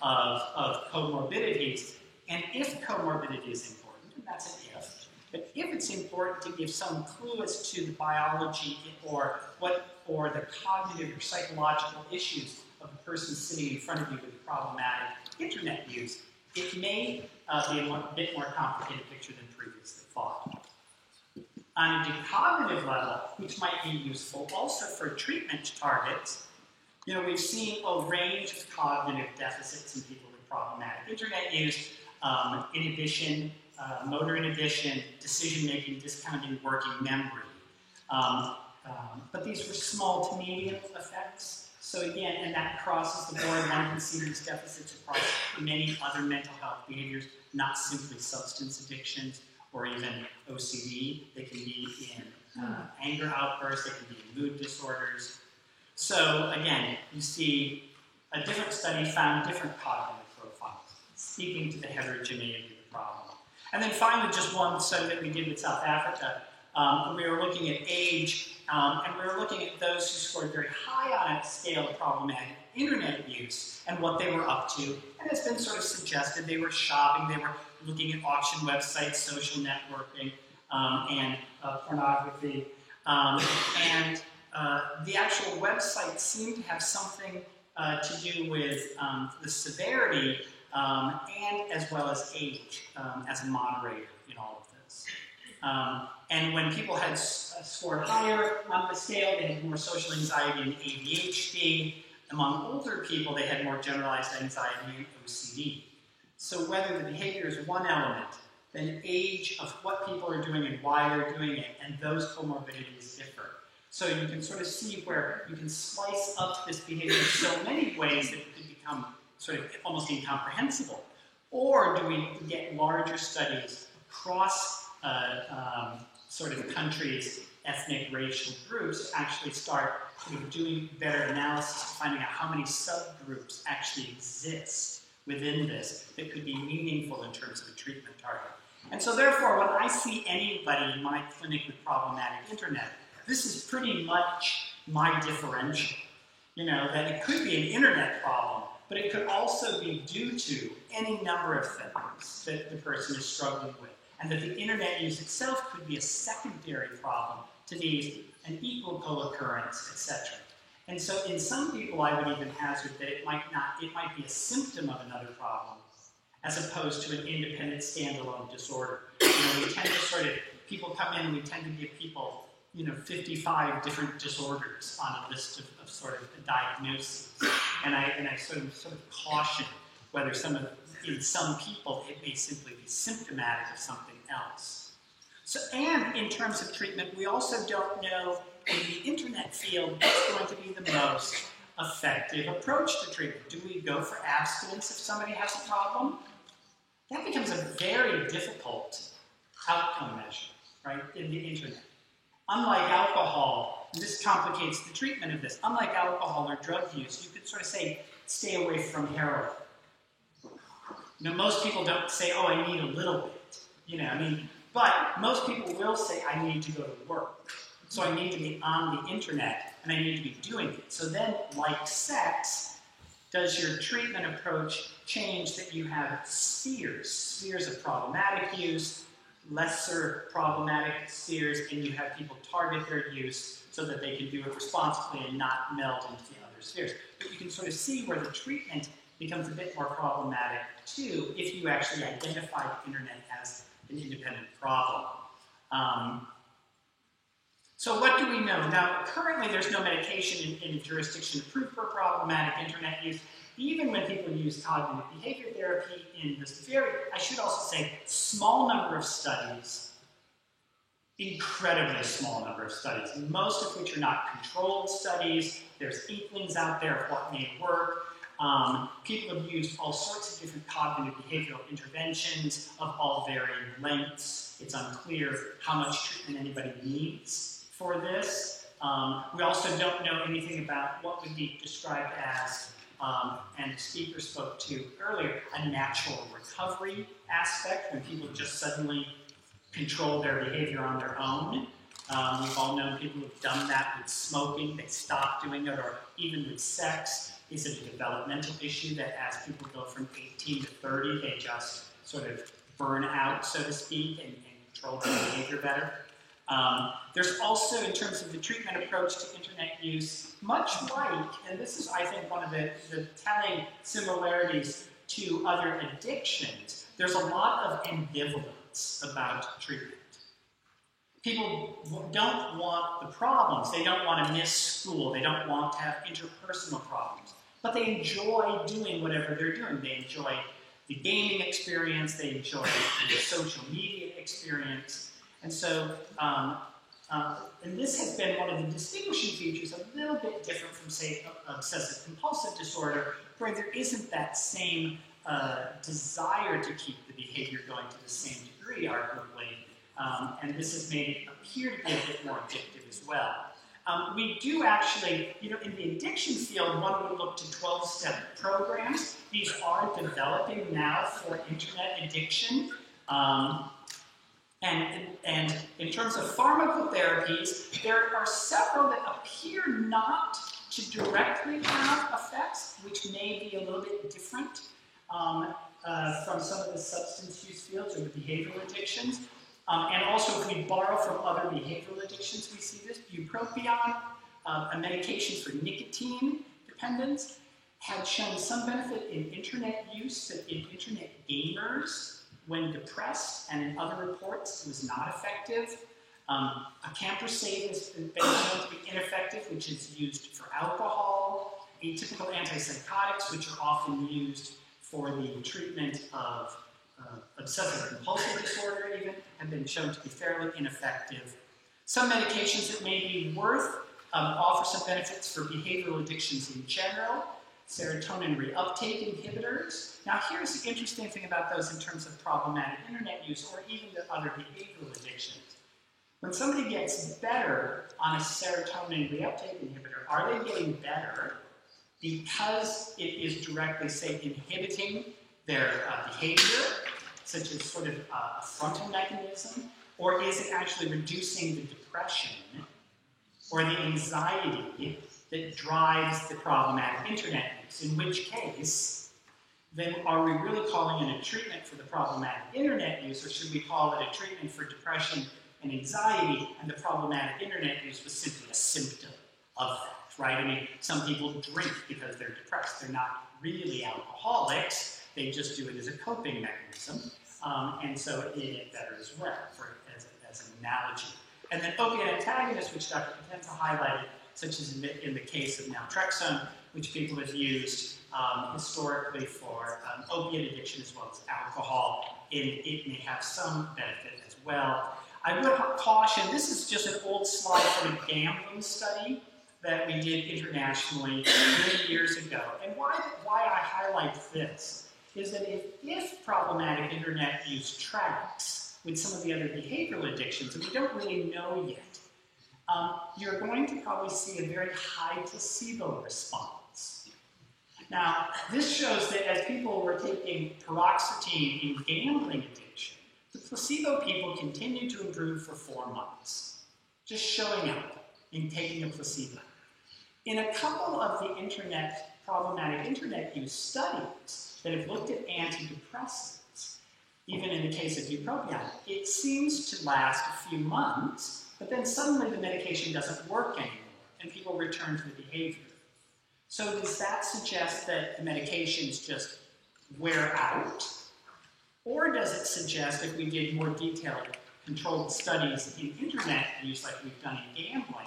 of comorbidities. And if comorbidity is important, and that's an if, but if it's important to give some clue as to the biology or the cognitive or psychological issues of the person sitting in front of you with problematic internet use, it may be a bit more complicated picture than previously thought. On a decognitive level, which might be useful also for treatment targets, we've seen a range of cognitive deficits in people with problematic internet use, inhibition, motor inhibition, decision-making, discounting, working memory. But these were small to medium effects. So again, and that crosses the board. One can see these deficits across many other mental health behaviors, not simply substance addictions or even OCD. They can be in anger outbursts, they can be in mood disorders. So again, you see a different study found different cognitive profiles, speaking to the heterogeneity of the problem. And then finally, just one study that we did with South Africa. We were looking at age, and we were looking at those who scored very high on a scale of problematic internet use and what they were up to. And it's been sort of suggested they were shopping, they were looking at auction websites, social networking, and pornography. The actual website seemed to have something to do with the severity and as well as age as a moderator in all of this. And when people had scored higher on the scale, they had more social anxiety and ADHD. Among older people, they had more generalized anxiety and OCD. So whether the behavior is one element, then age of what people are doing and why they're doing it, and those comorbidities differ. So you can sort of see where you can slice up this behavior in so many ways that it could become sort of almost incomprehensible. Or do we get larger studies across sort of countries, ethnic, racial groups, to actually start sort of doing better analysis, finding out how many subgroups actually exist within this that could be meaningful in terms of a treatment target. And so therefore, when I see anybody in my clinic with problematic internet, this is pretty much my differential. You know, that it could be an internet problem, but it could also be due to any number of things that the person is struggling with. And that the internet use itself could be a secondary problem to these, an equal co-occurrence, etc. And so in some people, I would even hazard that it might be a symptom of another problem, as opposed to an independent standalone disorder. You know, we tend to sort of, people come in and we tend to give people, 55 different disorders on a list of sort of diagnoses. And I sort of caution whether in some people it may simply be symptomatic of something else. So, and in terms of treatment, we also don't know in the internet field what's going to be the most effective approach to treatment. Do we go for abstinence if somebody has a problem? That becomes a very difficult outcome measure, right, in the internet. Unlike alcohol, and this complicates the treatment of this, unlike alcohol or drug use, you could sort of say, stay away from heroin. Most people don't say, oh, I need a little bit, but most people will say, I need to go to work. So I need to be on the internet, and I need to be doing it. So then, like sex, does your treatment approach change that you have spheres of problematic use, lesser problematic spheres, and you have people target their use so that they can do it responsibly and not meld into the other spheres. But you can sort of see where the treatment becomes a bit more problematic, too, if you actually identify the internet as an independent problem. So what do we know? Now, currently there's no medication in a jurisdiction approved for problematic internet use. Even when people use cognitive behavior therapy in this very, I should also say, small number of studies, incredibly small number of studies, most of which are not controlled studies. There's inklings out there of what may work. People have used all sorts of different cognitive behavioral interventions of all varying lengths. It's unclear how much treatment anybody needs for this. We also don't know anything about what would be described as, and the speaker spoke to earlier, a natural recovery aspect, when people just suddenly control their behavior on their own. We've all known people who've done that with smoking, they stop doing it, or even with sex. Is it a developmental issue that as people go from 18 to 30, they just sort of burn out, so to speak, and control their behavior better? There's also, in terms of the treatment approach to internet use, much like, and this is, I think, one of the telling similarities to other addictions, there's a lot of ambivalence about treatment. People don't want the problems. They don't want to miss school. They don't want to have interpersonal problems. But they enjoy doing whatever they're doing. They enjoy the gaming experience. They enjoy the social media experience. And so And this has been one of the distinguishing features, a little bit different from, say, obsessive compulsive disorder, where there isn't that same desire to keep the behavior going to the same degree, arguably. And this has made it appear to be a bit more addictive as well. We do actually, in the addiction field, one would look to 12-step programs. These are developing now for internet addiction. And in terms of pharmacotherapies, there are several that appear not to directly have effects, which may be a little bit different from some of the substance use fields or the behavioral addictions. And also, if we borrow from other behavioral addictions, we see this. Bupropion, a medication for nicotine dependence, had shown some benefit in internet use, in internet gamers when depressed, and in other reports it was not effective. Acamprosate has been shown to be ineffective, which is used for alcohol. Atypical antipsychotics, which are often used for the treatment of obsessive compulsive disorder even, have been shown to be fairly ineffective. Some medications that may be worth offer some benefits for behavioral addictions in general. Serotonin reuptake inhibitors. Now here's the interesting thing about those in terms of problematic internet use or even the other behavioral addictions. When somebody gets better on a serotonin reuptake inhibitor, are they getting better because it is directly, say, inhibiting their behavior, such as sort of a frontal mechanism, or is it actually reducing the depression or the anxiety that drives the problematic internet use? In which case, then are we really calling it a treatment for the problematic internet use, or should we call it a treatment for depression and anxiety, and the problematic internet use was simply a symptom of that, right? I mean, some people drink because they're depressed. They're not really alcoholics. They just do it as a coping mechanism. And so it may get better as well, as an analogy. And then opiate antagonists, which Dr. Potenza highlighted, such as in the case of naltrexone, which people have used historically for opiate addiction as well as alcohol. It may have some benefit as well. I would caution, this is just an old slide from a gambling study that we did internationally many years ago. And why I highlight this is that if problematic internet use tracks with some of the other behavioral addictions, and we don't really know yet, you're going to probably see a very high placebo response. Now, this shows that as people were taking paroxetine in gambling addiction, the placebo people continued to improve for 4 months, just showing up and taking a placebo. In a couple of the problematic internet use studies that have looked at antidepressants, even in the case of bupropion, it seems to last a few months, but then suddenly the medication doesn't work anymore, and people return to the behavior. So does that suggest that the medications just wear out? Or does it suggest, if we did more detailed controlled studies in internet use like we've done in gambling,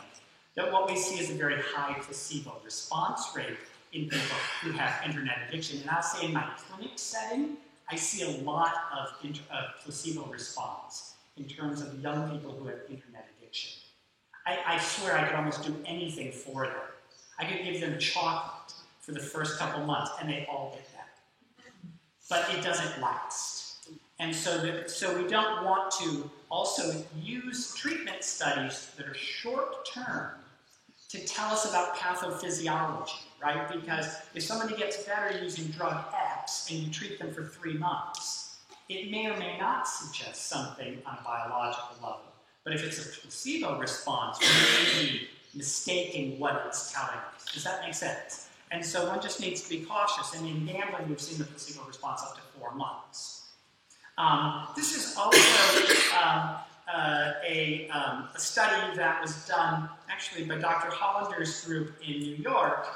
that what we see is a very high placebo response rate in people who have internet addiction? And I'll say in my clinic setting, I see a lot of placebo response in terms of young people who have internet addiction. I swear I could almost do anything for them. I could give them chocolate for the first couple months, and they all get that. But it doesn't last. And so we don't want to also use treatment studies that are short-term to tell us about pathophysiology, right? Because if somebody gets better using drug X and you treat them for 3 months, it may or may not suggest something on a biological level. But if it's a placebo response, we may be mistaking what it's telling us. Does that make sense? And so one just needs to be cautious. And in gambling, we've seen the placebo response up to 4 months. This is also a study that was done actually by Dr. Hollander's group in New York,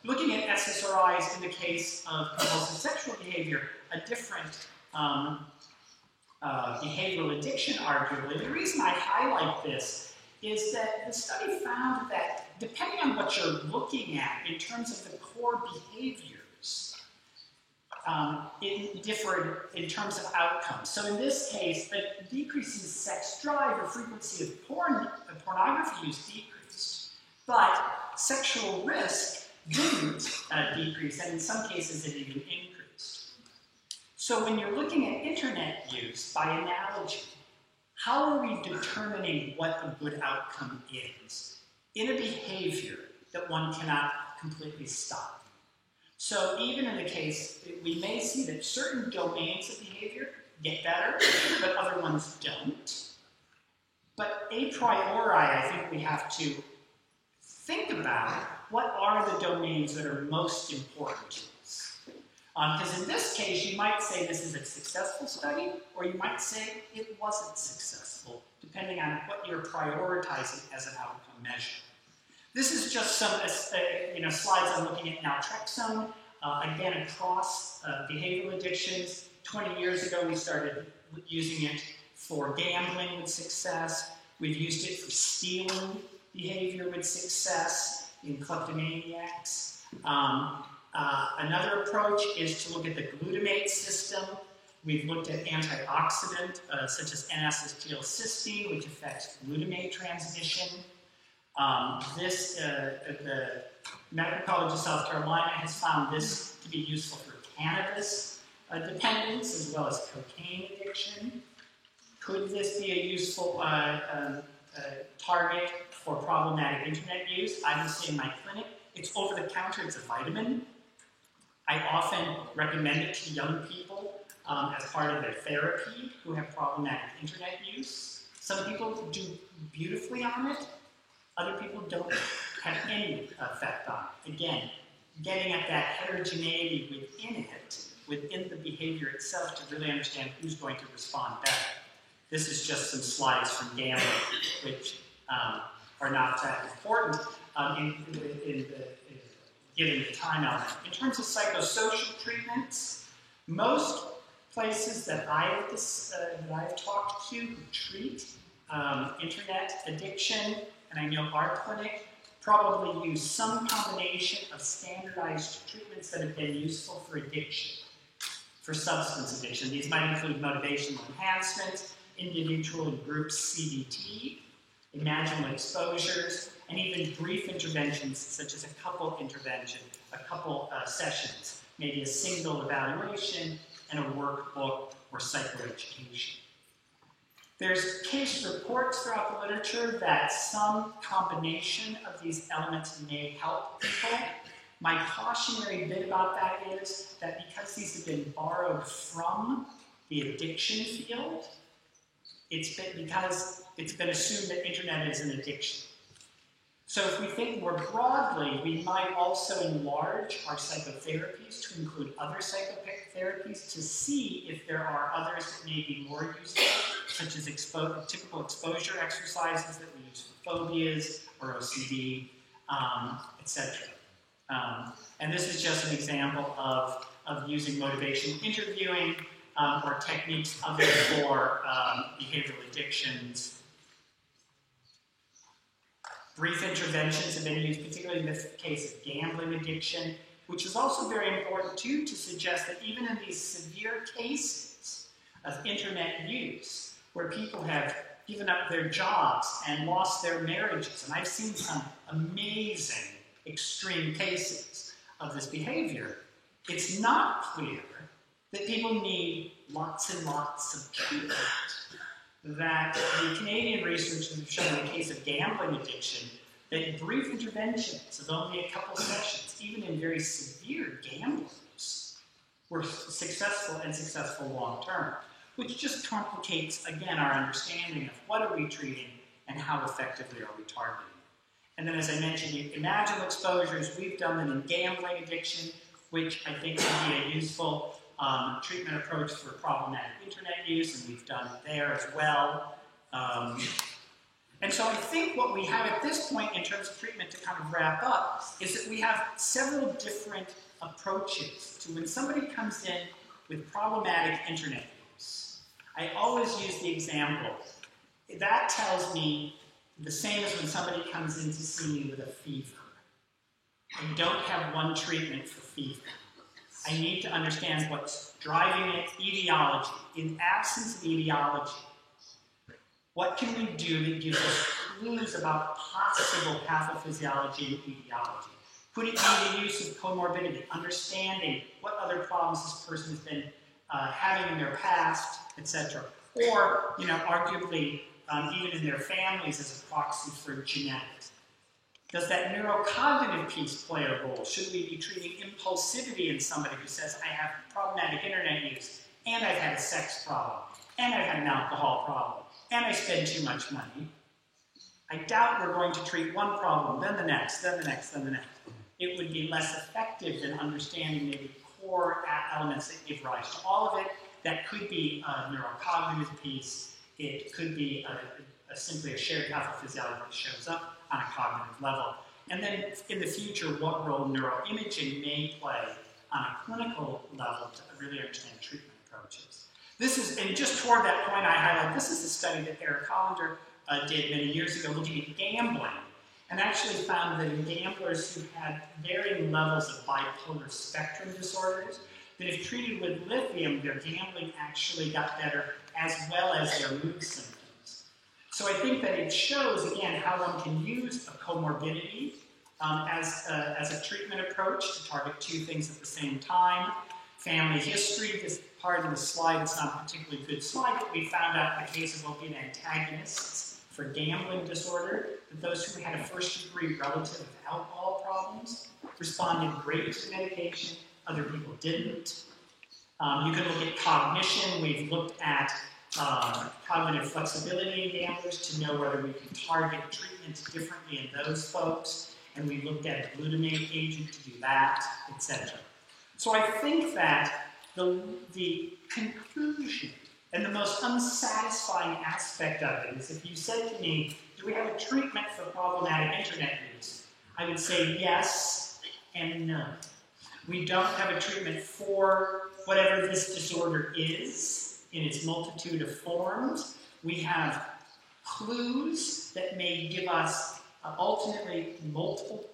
looking at SSRIs in the case of compulsive sexual behavior, a different behavioral addiction, arguably. The reason I highlight this is that the study found that depending on what you're looking at in terms of the core behaviors, it differed in terms of outcomes. So in this case, a decrease in sex drive or frequency of pornography use decreased, but sexual risk didn't decrease, and in some cases it even increased. So when you're looking at internet use, by analogy, how are we determining what a good outcome is in a behavior that one cannot completely stop? So even in the case, we may see that certain domains of behavior get better, but other ones don't. But a priori, I think we have to think about what are the domains that are most important to us. Because in this case, you might say this is a successful study, or you might say it wasn't successful, depending on what you're prioritizing as an outcome measure. This is just some slides I'm looking at now. Naltrexone, again, across behavioral addictions. 20 years ago, we started using it for gambling with success. We've used it for stealing behavior with success in kleptomaniacs. Another approach is to look at the glutamate system. We've looked at antioxidant, such as N-acetylcysteine, which affects glutamate transmission. The Medical College of South Carolina has found this to be useful for cannabis dependence as well as cocaine addiction. Could this be a useful target for problematic internet use? I would say in my clinic, it's over the counter, it's a vitamin. I often recommend it to young people as part of their therapy who have problematic internet use. Some people do beautifully on it. Other people don't have any effect on it. Again, getting at that heterogeneity within the behavior itself to really understand who's going to respond better. This is just some slides from gambling, which are not that important given the time element. In terms of psychosocial treatments, most places that I've talked to who treat internet addiction, and I know our clinic, probably use some combination of standardized treatments that have been useful for addiction, for substance addiction. These might include motivational enhancement, individual and group CBT, imaginal exposures, and even brief interventions such as a couple intervention, a couple sessions, maybe a single evaluation and a workbook or psychoeducation. There's case reports throughout the literature that some combination of these elements may help people. My cautionary bit about that is that because these have been borrowed from the addiction field, because it's been assumed that internet is an addiction. So if we think more broadly, we might also enlarge our psychotherapies to include other psychotherapies to see if there are others that may be more useful, such as typical exposure exercises that we use for phobias or OCD, etc. And this is just an example of using motivational interviewing or techniques other for behavioral addictions. Brief interventions have been used, particularly in the case of gambling addiction, which is also very important too to suggest that even in these severe cases of internet use, where people have given up their jobs and lost their marriages, and I've seen some amazing extreme cases of this behavior, it's not clear that people need lots and lots of treatment. That the Canadian researchers have shown in the case of gambling addiction that brief interventions of only a couple sessions, even in very severe gamblers, were successful long term, which just complicates, again, our understanding of what are we treating and how effectively are we targeting. And then, as I mentioned, imaginal exposures, we've done them in gambling addiction, which I think would be a useful treatment approach for problematic internet use, and we've done it there as well. And so I think what we have at this point in terms of treatment to kind of wrap up is that we have several different approaches to when somebody comes in with problematic internet use. I always use the example. That tells me the same as when somebody comes in to see me with a fever. I don't have one treatment for fever. I need to understand what's driving it, etiology. In absence of etiology, what can we do that gives us clues about possible pathophysiology and etiology? Could it be the use of comorbidity, understanding what other problems this person has been having in their past, etc. Or, arguably, even in their families as a proxy for genetics. Does that neurocognitive piece play a role? Should we be treating impulsivity in somebody who says, I have problematic internet use, and I've had a sex problem, and I've had an alcohol problem, and I spend too much money? I doubt we're going to treat one problem, then the next, then the next, then the next. It would be less effective than understanding maybe core elements that give rise to all of it. That could be a neurocognitive piece. It could be simply a shared pathophysiology that shows up on a cognitive level. And then in the future, what role neuroimaging may play on a clinical level to really understand treatment approaches. This is, and just toward that point I highlight, this is a study that Eric Hollander did many years ago looking at gambling, and actually found that in gamblers who had varying levels of bipolar spectrum disorders, that if treated with lithium, their gambling actually got better as well as their mood symptoms. So I think that it shows, again, how one can use a comorbidity as a treatment approach to target two things at the same time. Family history, this part of the slide is not a particularly good slide, but we found out in the case of opiate antagonists for gambling disorder, that those who had a first-degree relative of alcohol problems responded greatly to medication, other people didn't. You can look at cognition. We've looked at cognitive flexibility in gamblers to know whether we can target treatments differently in those folks, and we looked at a glutamate agent to do that, etc. So I think that the conclusion and the most unsatisfying aspect of it is if you said to me, do we have a treatment for problematic internet use? I would say yes and no. We don't have a treatment for whatever this disorder is in its multitude of forms. We have clues that may give us ultimately multiple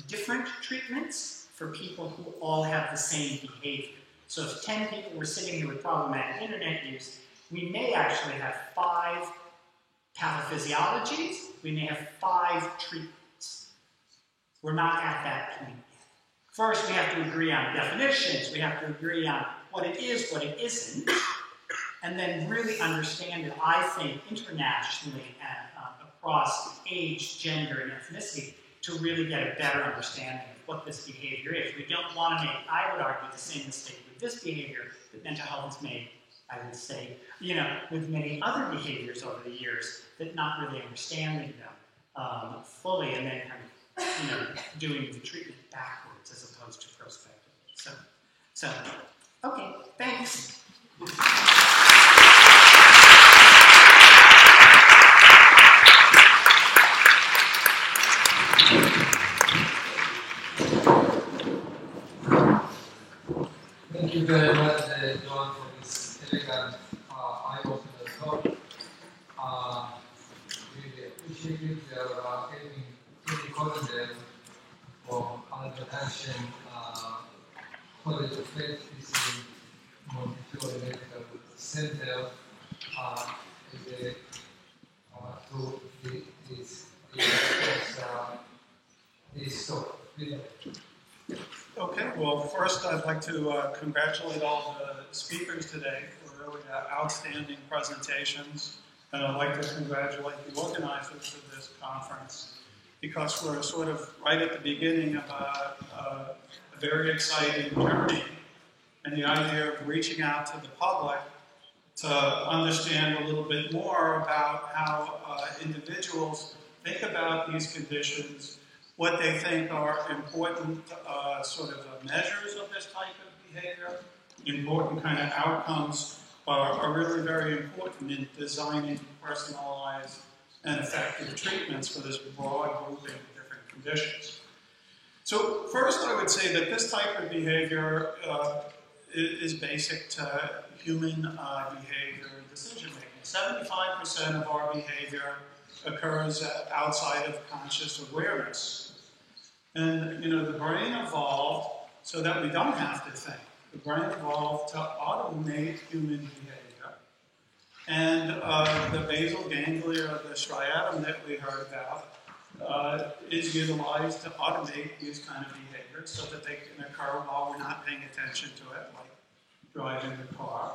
different treatments for people who all have the same behavior. So if 10 people were sitting here with problematic internet use, we may actually have 5 pathophysiologies, we may have 5 treatments. We're not at that point yet. First, we have to agree on definitions, we have to agree on what it is, what it isn't, and then really understand it, I think, internationally across age, gender, and ethnicity to really get a better understanding of what this behavior is. We don't want to make, I would argue, the same mistake with this behavior that mental health has made, I would say, with many other behaviors over the years, that not really understanding them fully and then kind of, doing the treatment backwards as opposed to prospectively. So, okay, thanks. Thank you very much, John, for this elegant eye-opener talk. Really appreciate it. Kenny Collindale from Albertanshan College of Medicine, Montefiore Medical Center, to this talk. Okay, well, first I'd like to congratulate all the speakers today for really outstanding presentations, and I'd like to congratulate the organizers of this conference because we're sort of right at the beginning of a very exciting journey, and the idea of reaching out to the public to understand a little bit more about how individuals think about these conditions, what they think are important sort of measures of this type of behavior, important kind of outcomes are really very important in designing personalized and effective treatments for this broad grouping of different conditions. So first I would say that this type of behavior is basic to human behavior decision making. 75% of our behavior occurs outside of conscious awareness. And the brain evolved so that we don't have to think. the brain evolved to automate human behavior. And the basal ganglia, the striatum that we heard about, is utilized to automate these kind of behaviors so that they can occur while we're not paying attention to it, like driving the car.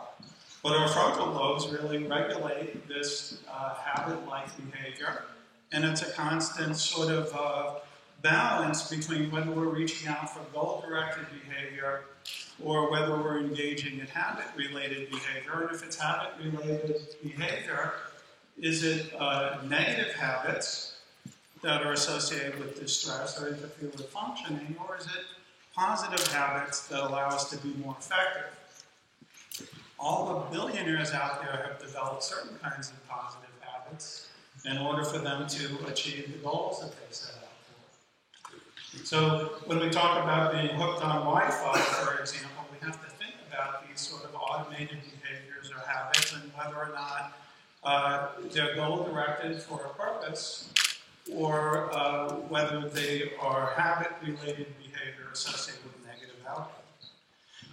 But our frontal lobes really regulate this habit-like behavior, and it's a constant sort of balance between whether we're reaching out for goal-directed behavior or whether we're engaging in habit-related behavior. And if it's habit-related behavior, is it negative habits that are associated with distress or interfere with functioning, or is it positive habits that allow us to be more effective? All the billionaires out there have developed certain kinds of positive habits in order for them to achieve the goals that they set out for. So when we talk about being hooked on Wi-Fi, for example, we have to think about these sort of automated behaviors or habits and whether or not they're goal-directed for a purpose or whether they are habit-related behavior associated with negative outcomes.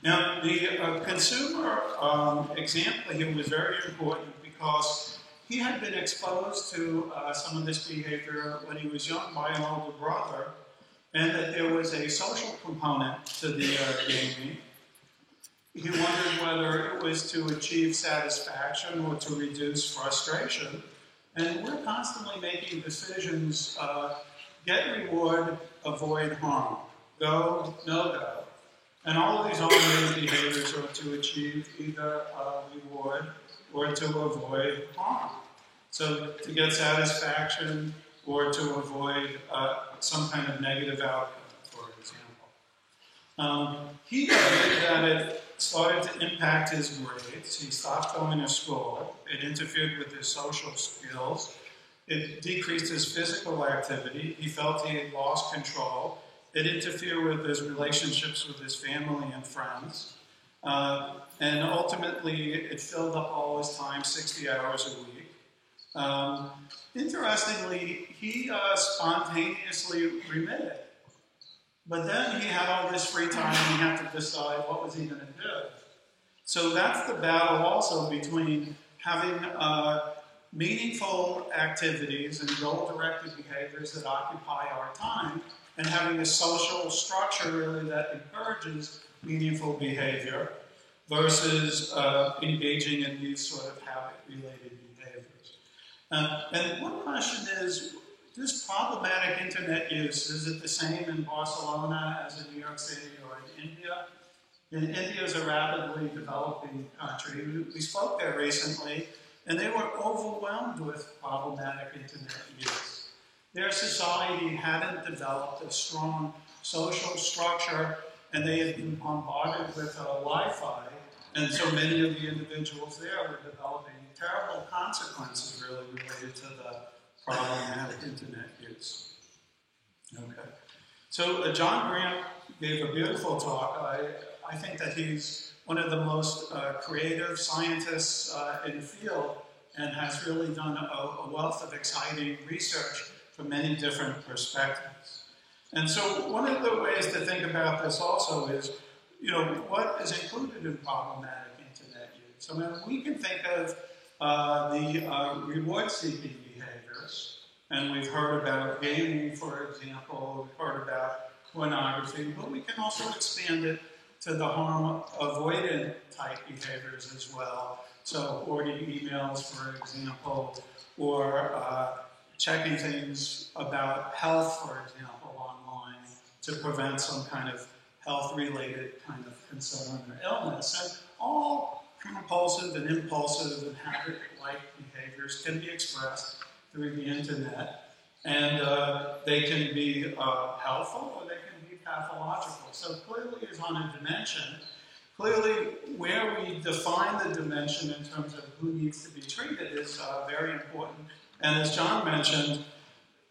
Now, the consumer example here was very important because he had been exposed to some of this behavior when he was young by an older brother, and that there was a social component to the gaming. He wondered whether it was to achieve satisfaction or to reduce frustration. And we're constantly making decisions, get reward, avoid harm, go, no go. And all of these automated behaviors are to achieve either reward or to avoid harm. So to get satisfaction or to avoid some kind of negative outcome, for example. He noted that it started to impact his grades. He stopped going to school. It interfered with his social skills. It decreased his physical activity. He felt he had lost control. It interfered with his relationships with his family and friends. And ultimately, it filled up all his time, 60 hours a week. Interestingly, he spontaneously remitted. But then he had all this free time and he had to decide what was he going to do. So that's the battle also between having meaningful activities and goal-directed behaviors that occupy our time and having a social structure really that encourages meaningful behavior versus engaging in these sort of habit-related behaviors. And one question is, this problematic internet use, is it the same in Barcelona as in New York City or in India? India is a rapidly developing country. We spoke there recently, and they were overwhelmed with problematic internet use. Their society hadn't developed a strong social structure, and they had been bombarded with Wi-Fi, and so many of the individuals there were developing terrible consequences really related to the problematic internet use. Okay. So John Grant gave a beautiful talk. I think that he's one of the most creative scientists in the field and has really done a wealth of exciting research from many different perspectives. And so one of the ways to think about this also is, what is included in problematic internet use? I mean, we can think of the reward-seeking behaviors, and we've heard about gaming, for example, we've heard about pornography, but we can also expand it to the harm-avoidant type behaviors as well. So hoarding emails, for example, or checking things about health, for example, online to prevent some kind of health-related kind of concern or illness. And all compulsive and impulsive and habit-like behaviors can be expressed through the internet, and they can be helpful or they can be pathological. So clearly is on a dimension. Clearly, where we define the dimension in terms of who needs to be treated is very important. And as John mentioned,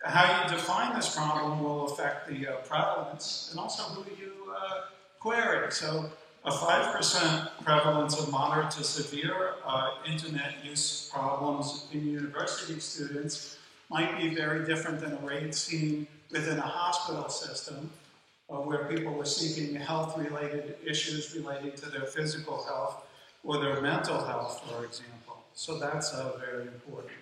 how you define this problem will affect the prevalence and also who you query. So a 5% prevalence of moderate to severe internet use problems in university students might be very different than a rate seen within a hospital system. where people were seeking health-related issues relating to their physical health or their mental health, for example. So that's very important.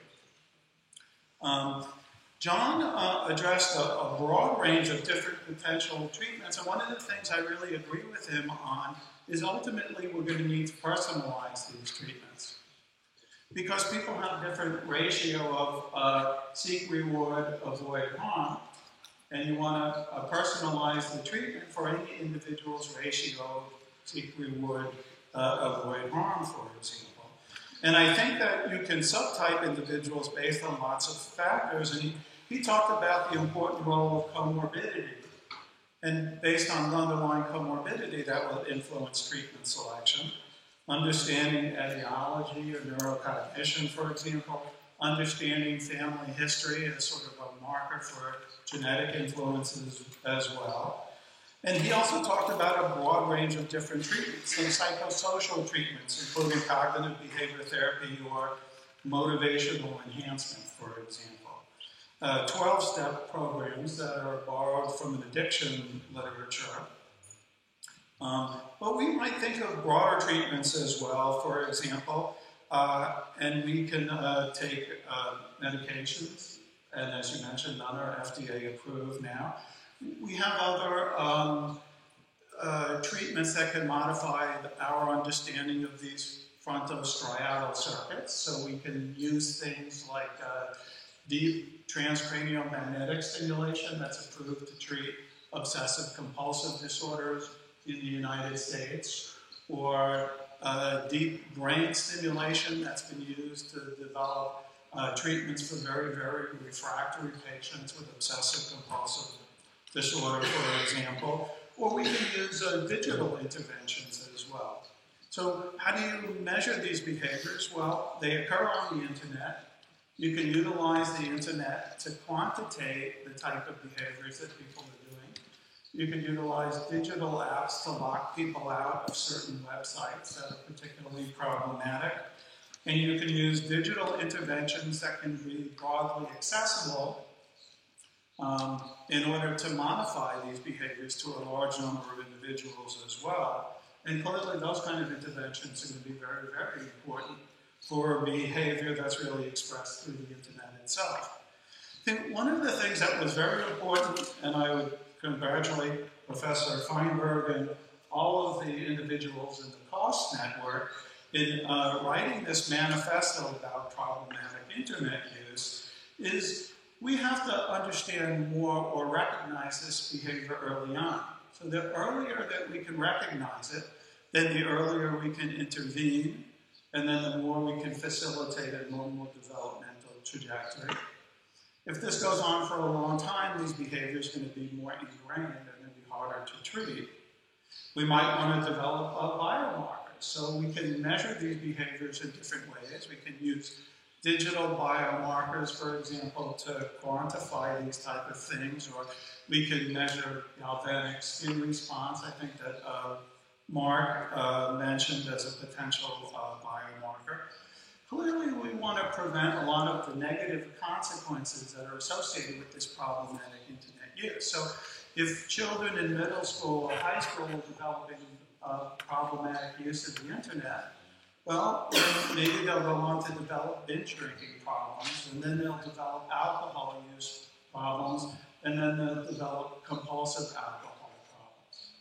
John addressed a broad range of different potential treatments, and one of the things I really agree with him on is ultimately we're going to need to personalize these treatments. Because people have different ratio of seek reward, avoid harm, and you want to personalize the treatment for any individual's ratio of seek reward, avoid harm, for example. And I think that you can subtype individuals based on lots of factors, and he talked about the important role of comorbidity. And based on the underlying comorbidity, that will influence treatment selection. Understanding etiology or neurocognition, for example, understanding family history as sort of a marker for genetic influences as well. And he also talked about a broad range of different treatments, some psychosocial treatments, including cognitive behavior therapy or motivational enhancement, for example. 12-step programs that are borrowed from an addiction literature. But we might think of broader treatments as well, for example, and we can take medications, and as you mentioned, none are FDA approved now. We have other treatments that can modify our understanding of these frontostriatal circuits, so we can use things like deep transcranial magnetic stimulation that's approved to treat obsessive compulsive disorders in the United States, or deep brain stimulation that's been used to develop treatments for very, very refractory patients with obsessive compulsive disorder, for example, or we can use digital interventions as well. So how do you measure these behaviors? Well, they occur on the internet. You can utilize the internet to quantitate the type of behaviors that people are doing. You can utilize digital apps to lock people out of certain websites that are particularly problematic. And you can use digital interventions that can be broadly accessible in order to modify these behaviors to a large number of individuals as well. And clearly those kind of interventions are going to be very, very important for behavior that's really expressed through the internet itself. I think one of the things that was very important, and I would congratulate Professor Feinberg and all of the individuals in the COST network in writing this manifesto about problematic internet use, is we have to understand more or recognize this behavior early on. So the earlier that we can recognize it, then the earlier we can intervene, and then the more we can facilitate a normal developmental trajectory. If this goes on for a long time, these behaviors are going to be more ingrained and going to be harder to treat. We might want to develop biomarkers, so we can measure these behaviors in different ways. We can use digital biomarkers, for example, to quantify these type of things, or we can measure galvanic skin response. I think that Mark mentioned as a potential biomarker. Clearly, we want to prevent a lot of the negative consequences that are associated with this problematic internet use. So if children in middle school or high school are developing problematic use of the internet, well, maybe they'll go on to develop binge drinking problems, and then they'll develop alcohol use problems, and then they'll develop compulsive alcohol problems.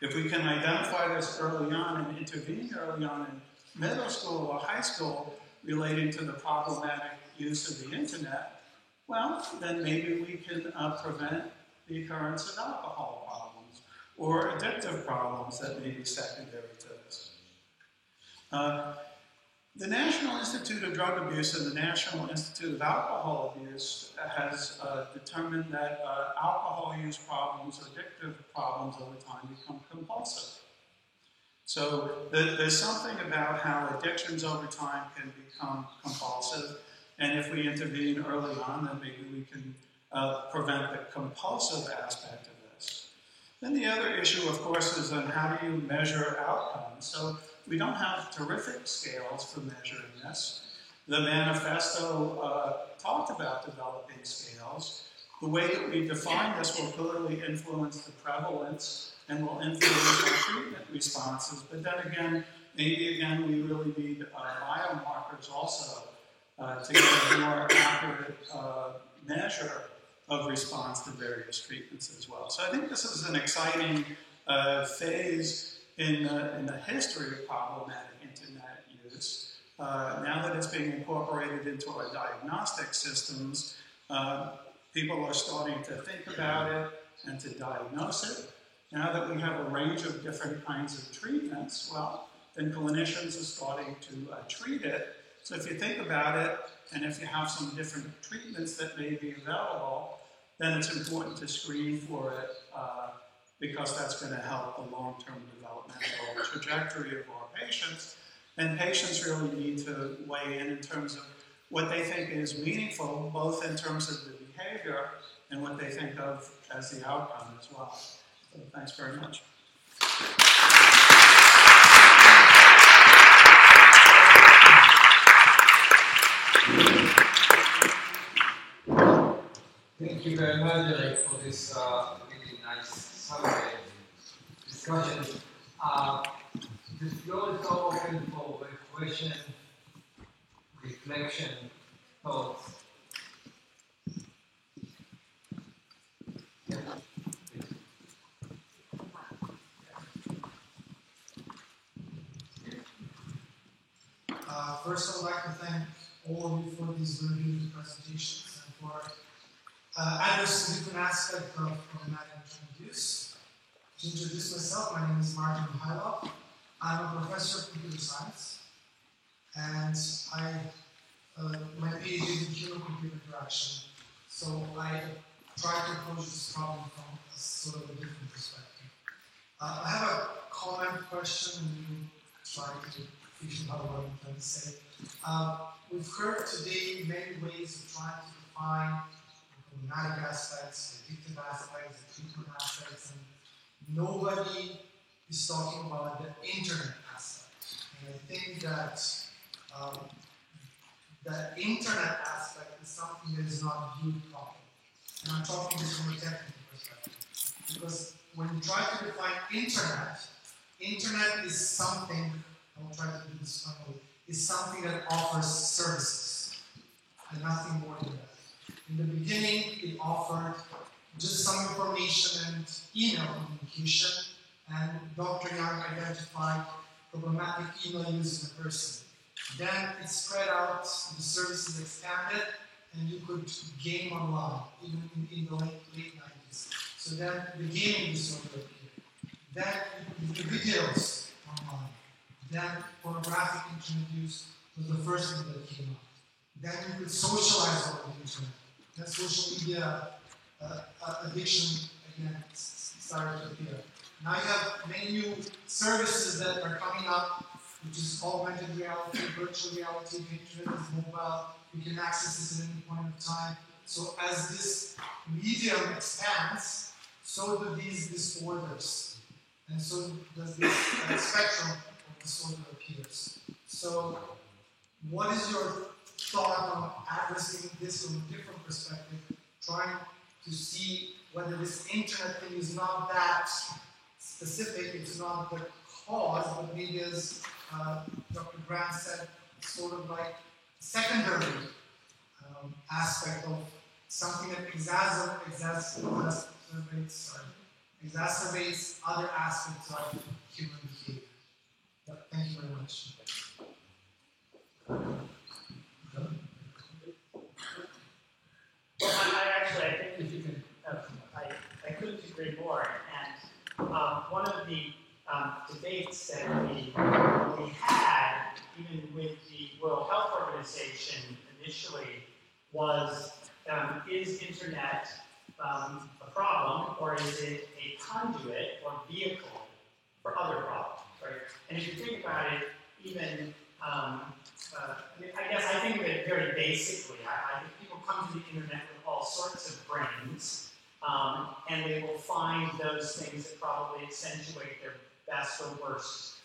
If we can identify this early on and intervene early on in middle school or high school relating to the problematic use of the internet, well, then maybe we can prevent the occurrence of alcohol problems or addictive problems that may be secondary to this. The National Institute of Drug Abuse and the National Institute of Alcohol Abuse has determined that alcohol use problems, addictive problems over time become compulsive. So there's something about how addictions over time can become compulsive, and if we intervene early on, then maybe we can prevent the compulsive aspect of this. Then the other issue, of course, is on how do you measure outcomes. So we don't have terrific scales for measuring this. The manifesto talked about developing scales, The way that we define this will clearly influence the prevalence and will influence our treatment responses. But then again, maybe again, we really need biomarkers also to get a more accurate measure of response to various treatments as well. So I think this is an exciting phase in the history of problematic internet use. Now that it's being incorporated into our diagnostic systems, people are starting to think about it and to diagnose it. Now that we have a range of different kinds of treatments, well, then clinicians are starting to treat it. So if you think about it, and if you have some different treatments that may be available, then it's important to screen for it because that's going to help the long-term developmental trajectory of our patients. And patients really need to weigh in terms of what they think is meaningful, both in terms of the behavior and what they think of as the outcome as well. So thanks very much. Thank you very much, Derek, for this really nice summary discussion. The floor is open for question, reflection, thoughts. Yeah, please. First, I would like to thank all of you for these very beautiful presentations and for addressing different aspects of problematic internet use. To introduce myself, my name is Martin Mihailov. I'm a professor of computer science, and my PhD is in human-computer interaction. So I try to approach this problem from a sort of a different perspective. I have a comment, question, and you try to figure out what I'm trying to say. We've heard today many ways of trying to define problematic aspects, addictive aspects, treatment aspects, and nobody is talking about the internet aspect. And I think that the internet aspect is something that is not viewed properly. And I'm talking this from a technical perspective. Because when you try to define internet is something, I'll try to do this finally, is something that offers services and nothing more than that. In the beginning, it offered just some information and email communication, and Dr. Young identified problematic email use in a person. Then it spread out, the services expanded, and you could game online, even in the late 90s. So then the gaming disorder appeared. Then you could do videos online. Then pornographic internet use was the first thing that came up. Then you could socialize over the internet. Then social media addiction again started to appear. Now you have many new services that are coming up, which is augmented reality, virtual reality, the internet is mobile, you can access this at any point of time. So as this medium expands, so do these disorders. And so does this spectrum of disorder appears. So what is your thought on addressing this from a different perspective, trying to see whether this internet thing is not that specific, it's not the cause, but maybe as Dr. Grant said, sort of like secondary aspect of something that exacerbates other aspects of human behavior. But thank you very much. Well, I think if you can, I couldn't agree more. And one of the debates that we had, even with the World Health Organization initially, was is internet a problem, or is it a conduit or vehicle for other problems, right? And if you think about it, even I think of it very basically. I think people come to the internet with all sorts of brains, and they will find those things that probably accentuate their best or worst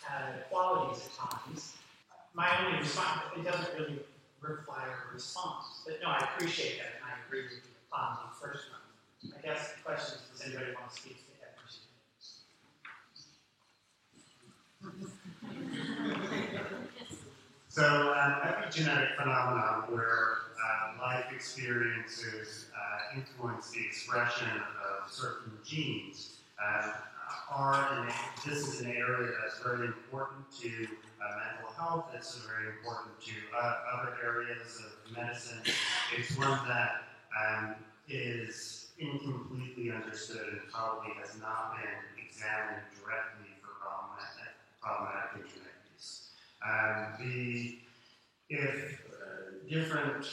qualities at times. My only response, it doesn't really require a response. But no, I appreciate that, and I agree with you on the first one. I guess the question is, does anybody want to speak to the definition? So, epigenetic phenomenon where life experiences influence the expression of certain genes this is an area that's very important to mental health. It's very important to other areas of medicine. It's one that is incompletely understood and probably has not been examined directly for problematic genetic use. If different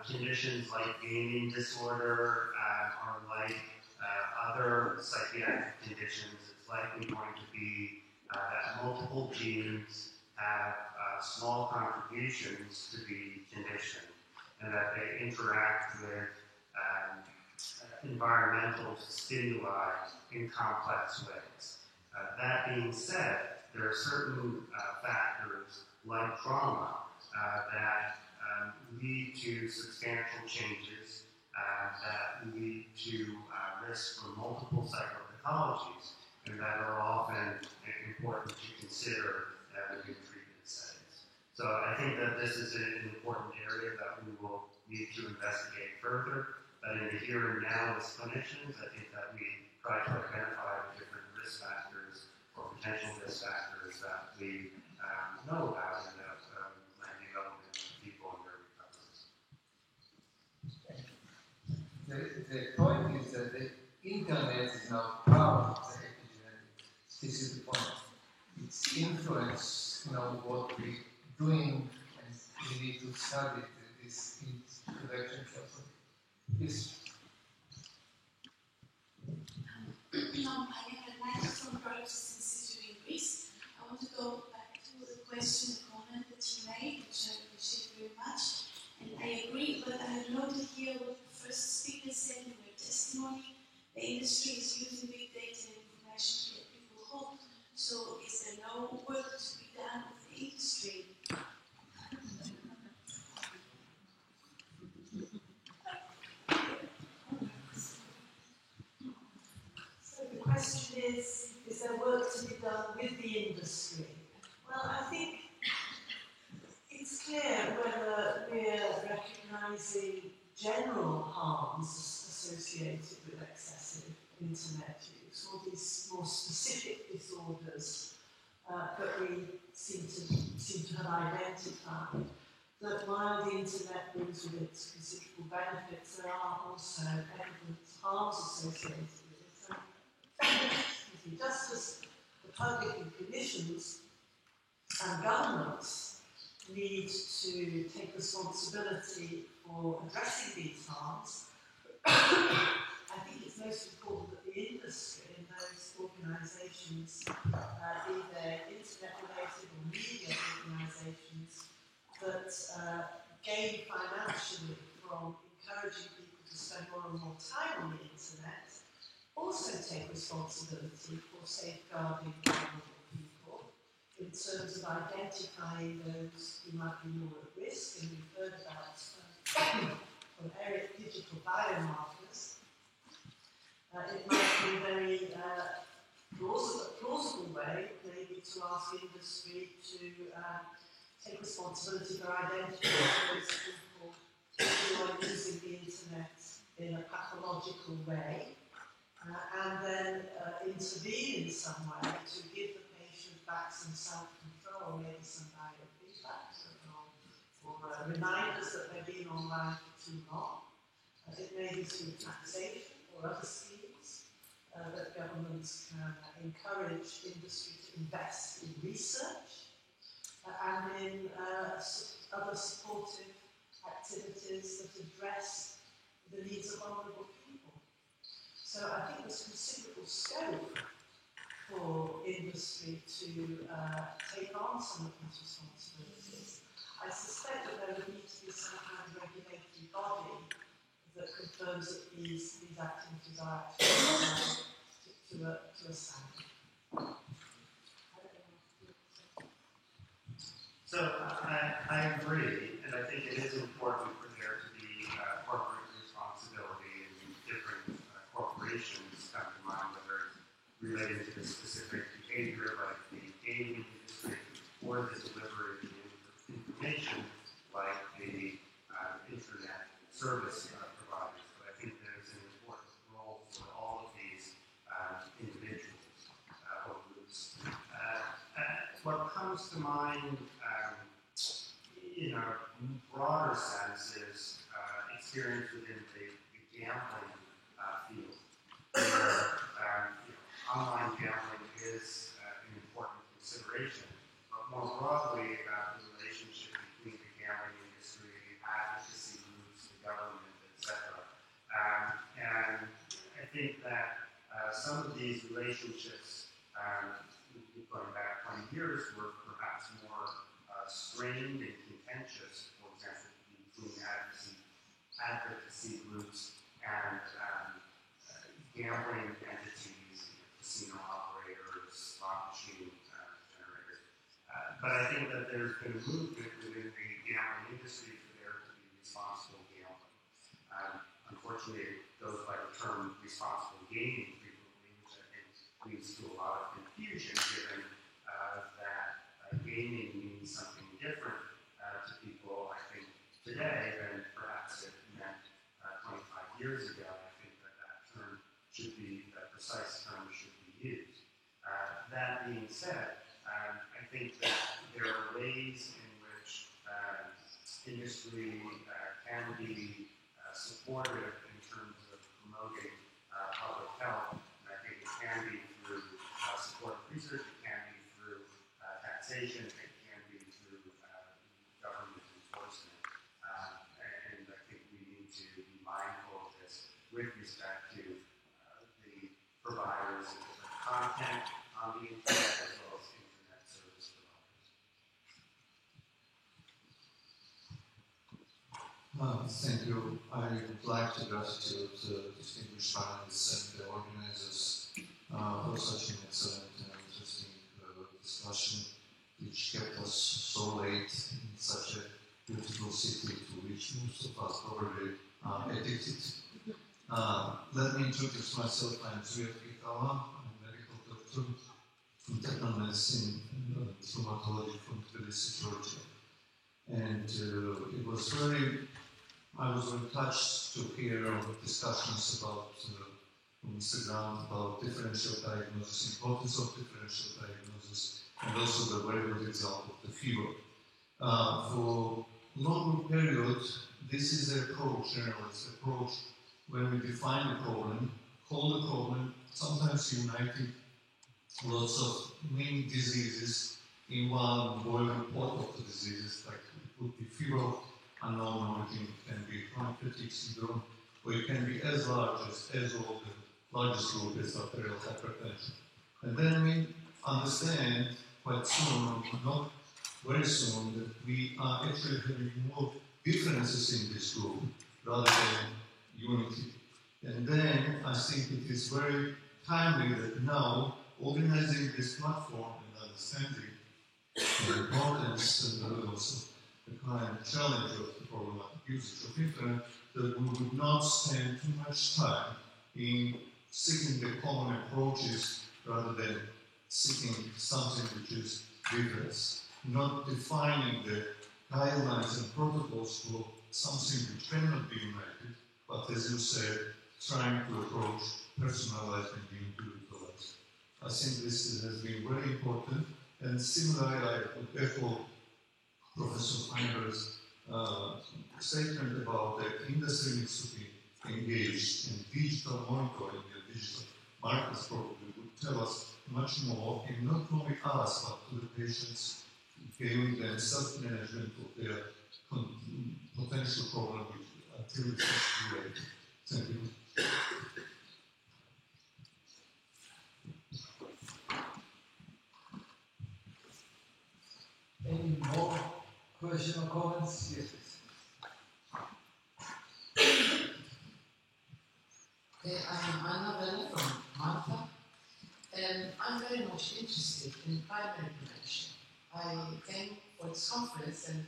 conditions like gaming disorder are like other psychiatric conditions, it's likely going to be that multiple genes have small contributions to the condition and that they interact with environmental stimuli in complex ways. That being said, there are certain factors like trauma that lead to substantial changes that lead to risk for multiple psychopathologies and that are often important to consider in treatment settings. So I think that this is an important area that we will need to investigate further. But in the here and now as clinicians, I think that we try to identify the different risk factors or potential risk factors that we know about and that might be relevant to people in their recoveries. The point is that the internet is now part of the epigenetic. This is the point. It's influence, what we're doing, and we need to study this direction carefully. Yes. I am Elena from Project Institute in Greece. I want to go back to the question, the comment that you made, which I appreciate very much. And I agree, but I would love to hear what the first speaker said in their testimony. The industry is using big data and information to get people hooked. So is there no work to be done with the industry? So the question is there work to be done with the industry? Well, I think it's clear whether we're recognising general harms associated with excessive internet use, or these more specific disorders that we seem to have identified. That while the internet brings with it considerable benefits, there are also evident harms associated with it. Just as the public and clinicians and governments need to take responsibility for addressing these harms, I think it's most important that the industry and those organisations, be they internet-related or media organisations, that gain financially from encouraging people to spend more and more time on the internet, also take responsibility for safeguarding vulnerable people in terms of identifying those who might be more at risk, and we've heard about from Eric digital biomarkers. It might be a very plausible way, maybe, to ask industry to take responsibility for identifying those people who are using the internet in a pathological way, and then intervene in some way to give the patient back some self-control, maybe some biofeedback, or reminders that they've been online for too long. It may be through taxation or other schemes that governments can encourage industry to invest in research and in other supportive activities that address the needs of vulnerable people. So I think there's considerable scope for industry to take on some of these responsibilities. I suspect that there would need to be some kind of regulatory body that confirms that these activities are actually to a standard. So I agree, and I think it is important for there to be corporate responsibility in different related to the specific behavior like the gaming industry or the delivery of information like the internet service providers. But I think there's an important role for all of these individuals or groups. What comes to mind in a broader sense is experience within the gambling field, where online gambling is an important consideration, but more broadly about the relationship between the gambling industry, advocacy groups, the government, etc. And I think that some of these relationships, going back 20 years, were perhaps more strained and contentious, for example, between advocacy groups and gambling entities, casino operators, slot machine generators. But I think that there's been a movement within the gambling industry for there to be responsible gambling. Unfortunately, it goes by the term responsible gaming frequently, which I think leads to a lot of confusion, given that gaming means something different to people, I think, today than perhaps it meant 25 years ago. I think that term should be, that precise term should be used. That being said, I think that there are ways in which industry can be supportive in terms of promoting public health. And I think it can be through support of research, it can be through taxation, it can be through government enforcement. And I think we need to be mindful of this with respect to the providers of different content on the internet as well as internet service providers. Thank you. I would like to gratitude distinguished panelists and the organizers for such an excellent and interesting discussion, which kept us so late in such a beautiful city to which most of us probably are addicted. Let me introduce myself. I'm Zuya Kikawa. I'm a medical doctor from internal medicine and rheumatology from Tbilisi, Georgia. And I was very touched to hear discussions about from Mr. Grant about differential diagnosis, importance of differential diagnosis, and also the very good example of the fever. For longer period, this is the approach, generalist approach, when we define a problem, call the problem, sometimes uniting lots of many diseases in one boiling pot of the diseases, like it would be fever, unknown origin, it can be chronic fatigue syndrome, or it can be as large as all the largest group is arterial hypertension. And then we understand quite soon, not very soon, that we are actually having more differences in this group rather than unity. And then I think it is very timely that now organizing this platform and understanding the importance and also the kind of challenge of the problematic usage of internet, that we would not spend too much time in seeking the common approaches rather than seeking something which is rigorous, not defining the guidelines and protocols for something which cannot be united, but as you said, trying to approach personalized and individualized. I think this has been very important, and similarly I would echo Professor Feinberg's statement about the industry needs to be engaged in digital monitoring and digital markets probably would tell us much more in not only us but to the patients, giving them self-management of their potential problem until it's too late. Thank you. Any more questions or comments? Yes, please. I'm Anna Bella from Malta, and I'm very much interested in primary prevention. I came for this conference, and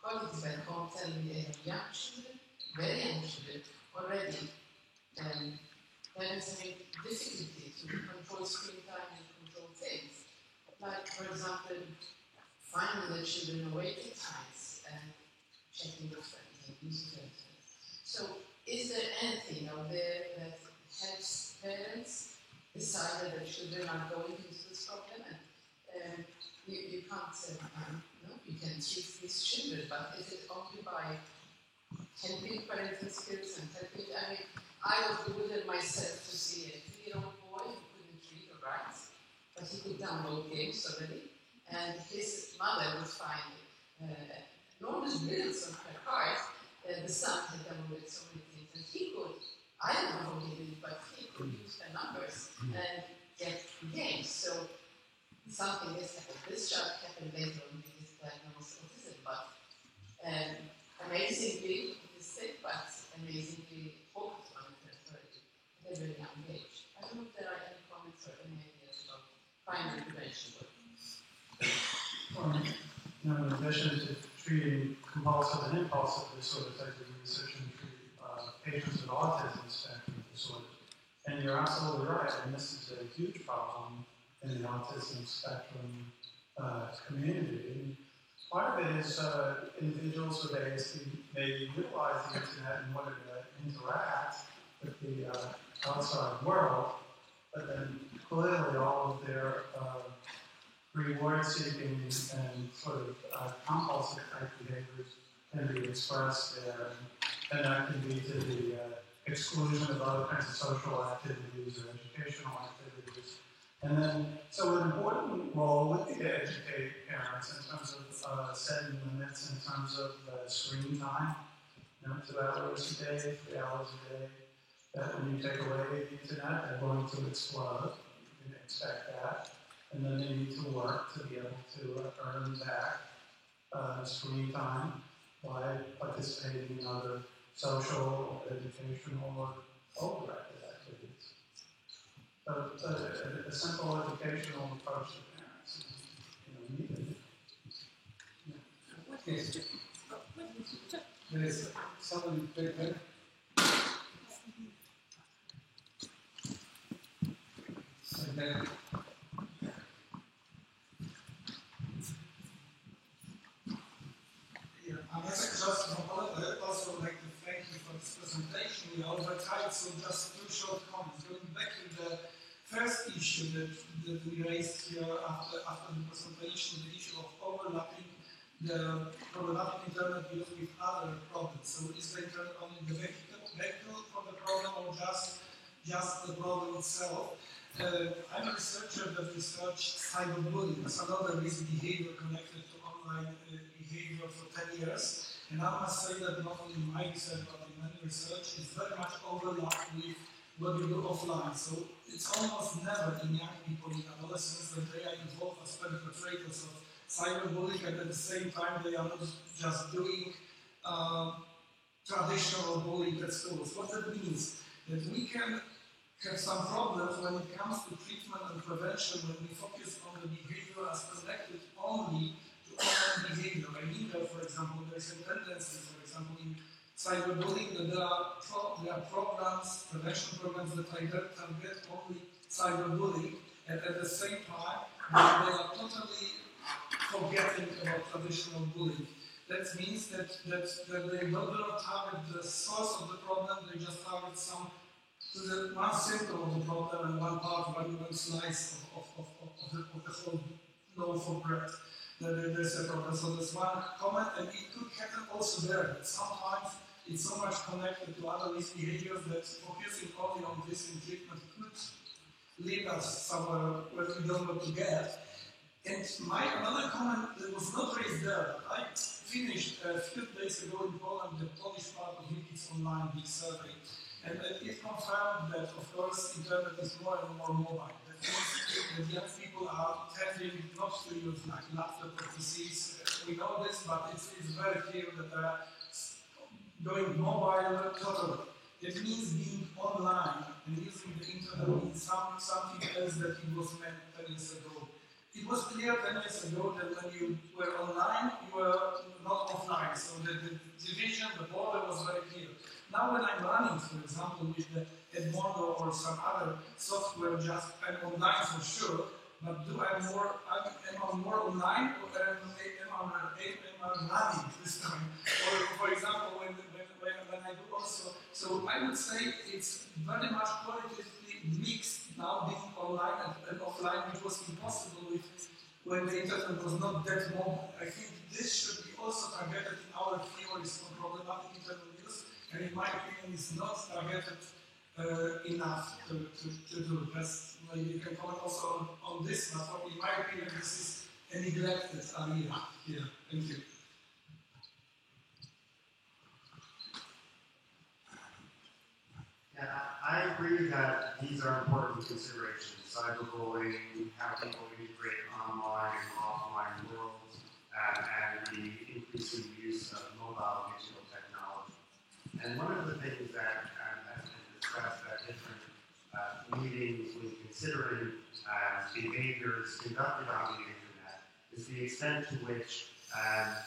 colleagues back home tell me they have young children, very young children, already parents having difficulty to control screen time and control things. Like, for example, finding the children awake at times and checking with friends and using their friends. So, is there anything out there that helps parents decide that their children are going into this problem? And you can't no, you can treat these children, but is it only by helping parenting skills and helping? I mean, I was bewildered myself to see a 3-year-old boy who couldn't read or write, but he could download games already, and his mother would find enormous bills on her card. The son had downloaded so many things, and he could, I don't know how he did it, but he could use the numbers and get games. So something has happened. This child happened later on with his diagnosed autism, but amazingly autistic, but amazingly focused on it at a very young age. I don't know if there are any comments or any ideas about primary prevention work. In addition to treating compulsive and impulsive disorders, I do research and treat patients with autism spectrum disorders. And you're absolutely right, and this is a huge problem in the autism spectrum community. And part of it is individuals with ASD may utilize the internet in order to interact with the outside world, but then clearly all of their reward-seeking and sort of compulsive type behaviors can be expressed there, and that can be to the exclusion of other kinds of social activities or educational activities. And then, so an important role would be to educate parents in terms of setting limits in terms of screen time, 2 hours a day, 3 hours a day, that when you take away the internet, they're going to explode. You can expect that. And then they need to work to be able to earn back screen time by participating in other social, educational, or overactive activities. So a simple educational approach to parents is needed. Yes. There is somebody back there. And then I'm just from Poland. I would also like to thank you for this presentation. We are over time, so just 2 short comments. Going back to the first issue that we raised here after the presentation, the issue of overlapping the problematic internet use with other problems. So is the internet only the vehicle for the problem or just the problem itself? I'm a researcher that researched cyberbullying as another risk behavior connected to online behavior for 10 years. And I must say that not only in my research, but in many research, is very much overlapped with what we do offline. So it's almost never in young people, in adolescents, that they are involved as perpetrators of cyberbullying, and at the same time they are not just doing traditional bullying at schools. What that means? That we can have some problems when it comes to treatment and prevention when we focus on the behavior as connected only to online behavior. I mean that, for example, there is a tendency, for example, in cyberbullying that there are programs, prevention programs that target only cyberbullying, and at the same time they are totally forgetting about traditional bullying. That means that they don't target the source of the problem, they just target one symptom of the problem and one part, one slice of the whole loaf of bread. There's a problem. So there's one comment, and it could happen also there. That sometimes it's so much connected to other risk behaviors that focusing only on this in treatment could lead us somewhere where we don't want to get. And another comment that was not raised there, but I finished a few days ago in Poland the Polish part of WikiS Online big survey. And it confirmed that, of course, internet is more and more mobile. That means that young people are tending not to use like laptop or PCs. We know this, but it's very clear that they are going mobile totally. It means being online and using the internet means something else that it was meant 10 years ago. It was clear 10 years ago that when you were online, you were not offline. So the division, the border was very clear. Now when I'm running, for example, with the Edmodo or or some other software, just I'm online for sure, but am I more online or am I running this time? Or for example, when I do also, so I would say it's very much qualitatively mixed now, being online and offline, which was impossible when the internet was not that mobile. I think this should be also targeted in our theories for problematic internet use, and in my opinion, it's not targeted enough to do. Just maybe you can comment also on this, but in my opinion, this is a neglected area here. Thank you. Yeah, I agree that these are important considerations. Cyberbullying, how people integrate online and offline worlds, and the increasing use of mobile digital technology. And one of the things that has been discussed at different meetings when considering behaviors conducted on the internet is the extent to which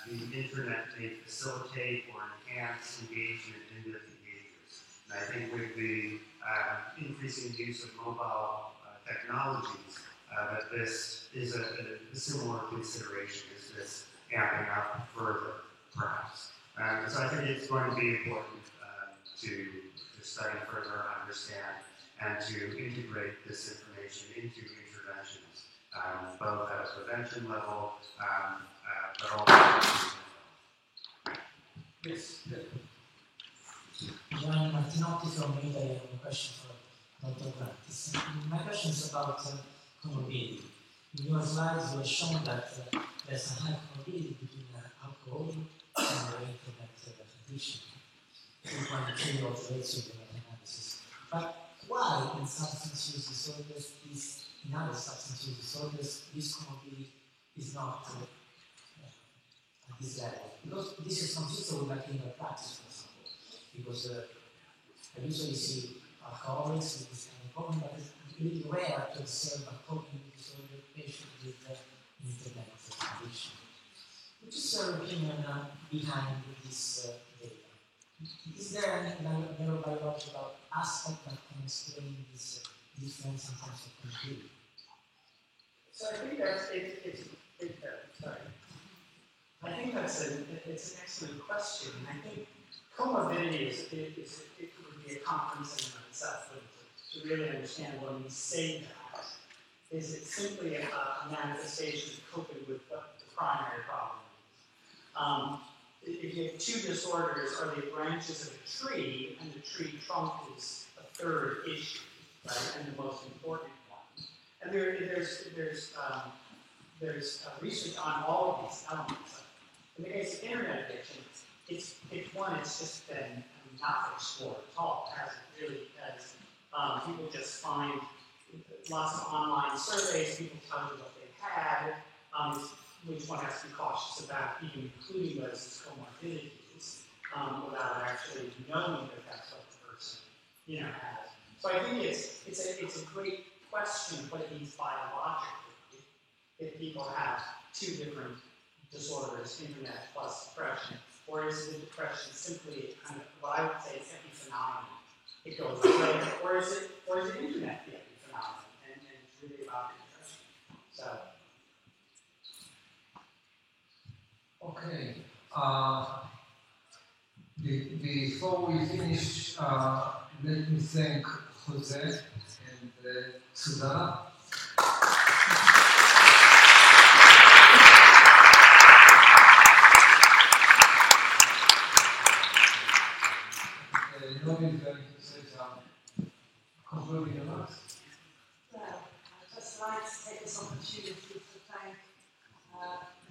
the internet may facilitate or enhance engagement in their behaviors. And I think with the increasing use of mobile technologies, that this is a similar consideration. Is this amping up further, perhaps? So I think it's going to be important to study further, understand, and to integrate this information into interventions, both at a prevention level, but also. Yes. Giovanni Martinotti from Italy. I have a question for Dr. Practice. My question is about comorbidity. In your slides, you have shown that there's a high comorbidity between alcohol and the internet addiction. 3.3 of the rates of the analysis. But why in substance use disorders, in other substance use disorders, this comorbidity is not at this level? Because this is consistent with my clinical practice, for example. Because I usually see alcoholics with this kind of problem, but it's really rare to observe a cognitive disorder patient with internet addiction. What is your opinion behind this data? Is there any neurobiological aspect that can explain this difference in terms of comorbidity? So I think that's I think it's an excellent question. I think comorbidity it would be a conference in and of itself, to really understand when we say that. Is it simply a manifestation of coping with what the primary problem is? If you have two disorders, are they branches of a tree, and the tree trunk is a third issue, right, and the most important one. And there's research on all of these elements. In the case of internet addiction, it's just been not explored at all. It hasn't really, because people just find lots of online surveys, people tell you what they've had, which one has to be cautious about, even including those as comorbidities, without actually knowing that that's what the person has. So I think it's a great question what it means biologically if people have two different disorders, internet plus depression, or is the depression simply kind of what I would say is epiphenomenon? It goes away, or is it internet the epiphenomenon, and it's really about the depression. So. Okay. Before we finish, let me thank Jose and Susanna. Nobody is going to say some concluding remarks. Well, I'd just like to take this opportunity to thank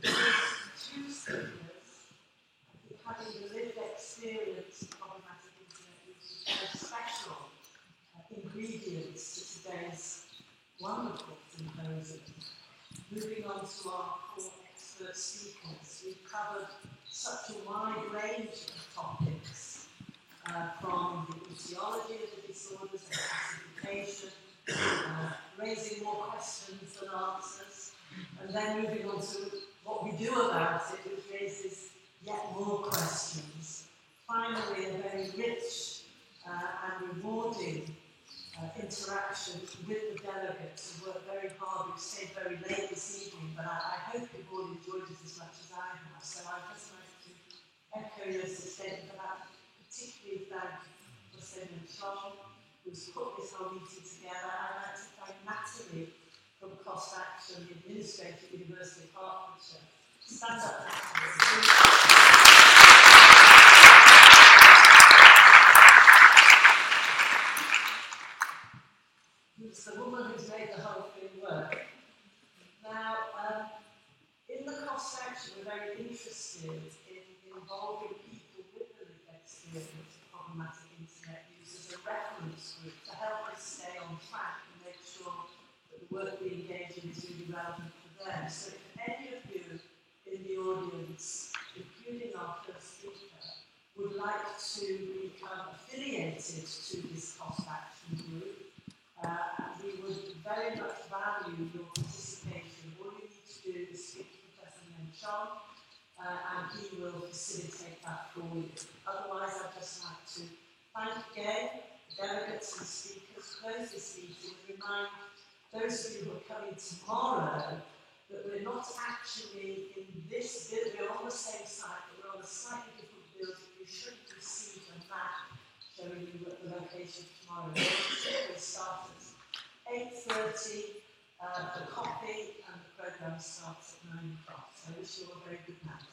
two speakers. Having the lived experience of problematic internet use is special ingredients to today's wonderful symposium. Moving on to our core expert speakers, we've covered such a wide range of topics, from the etiology of the disorders and classification, raising more questions than answers, and then moving on to what we do about it, which raises yet more questions. Finally, a very rich and rewarding interaction with the delegates and worked very hard. We've stayed very late this evening, but I hope you've all enjoyed it as much as I have. So I'd just like to echo your statement for that, particularly thank Jose Menchon, who's put this whole meeting together. I'd like to thank Natalie from Cost Action, the administrator at the University of Hertfordshire. Stand up, Natalie. It's the woman who's made the whole thing work. Now, in the Cost Action, we're very interested in involving people with the lived experience of problematic internet use as a reference group to help us stay on track and make sure that the work we engage in is really relevant for them. So if any of you in the audience, including our first speaker, would like to become affiliated to this Cost Action group, we would very much value your participation. All you need to do is speak to Professor Menchon, and he will facilitate that for you. Otherwise, I'd just like to thank again the delegates and speakers, close this meeting, and remind those of you who are coming tomorrow that we're not actually in this building, we're on the same site, but we're on a slightly different building. You should receive a map showing you the location tomorrow. We start at 8:30 for coffee, and the programme starts at 9 o'clock. So I wish you all a very good night.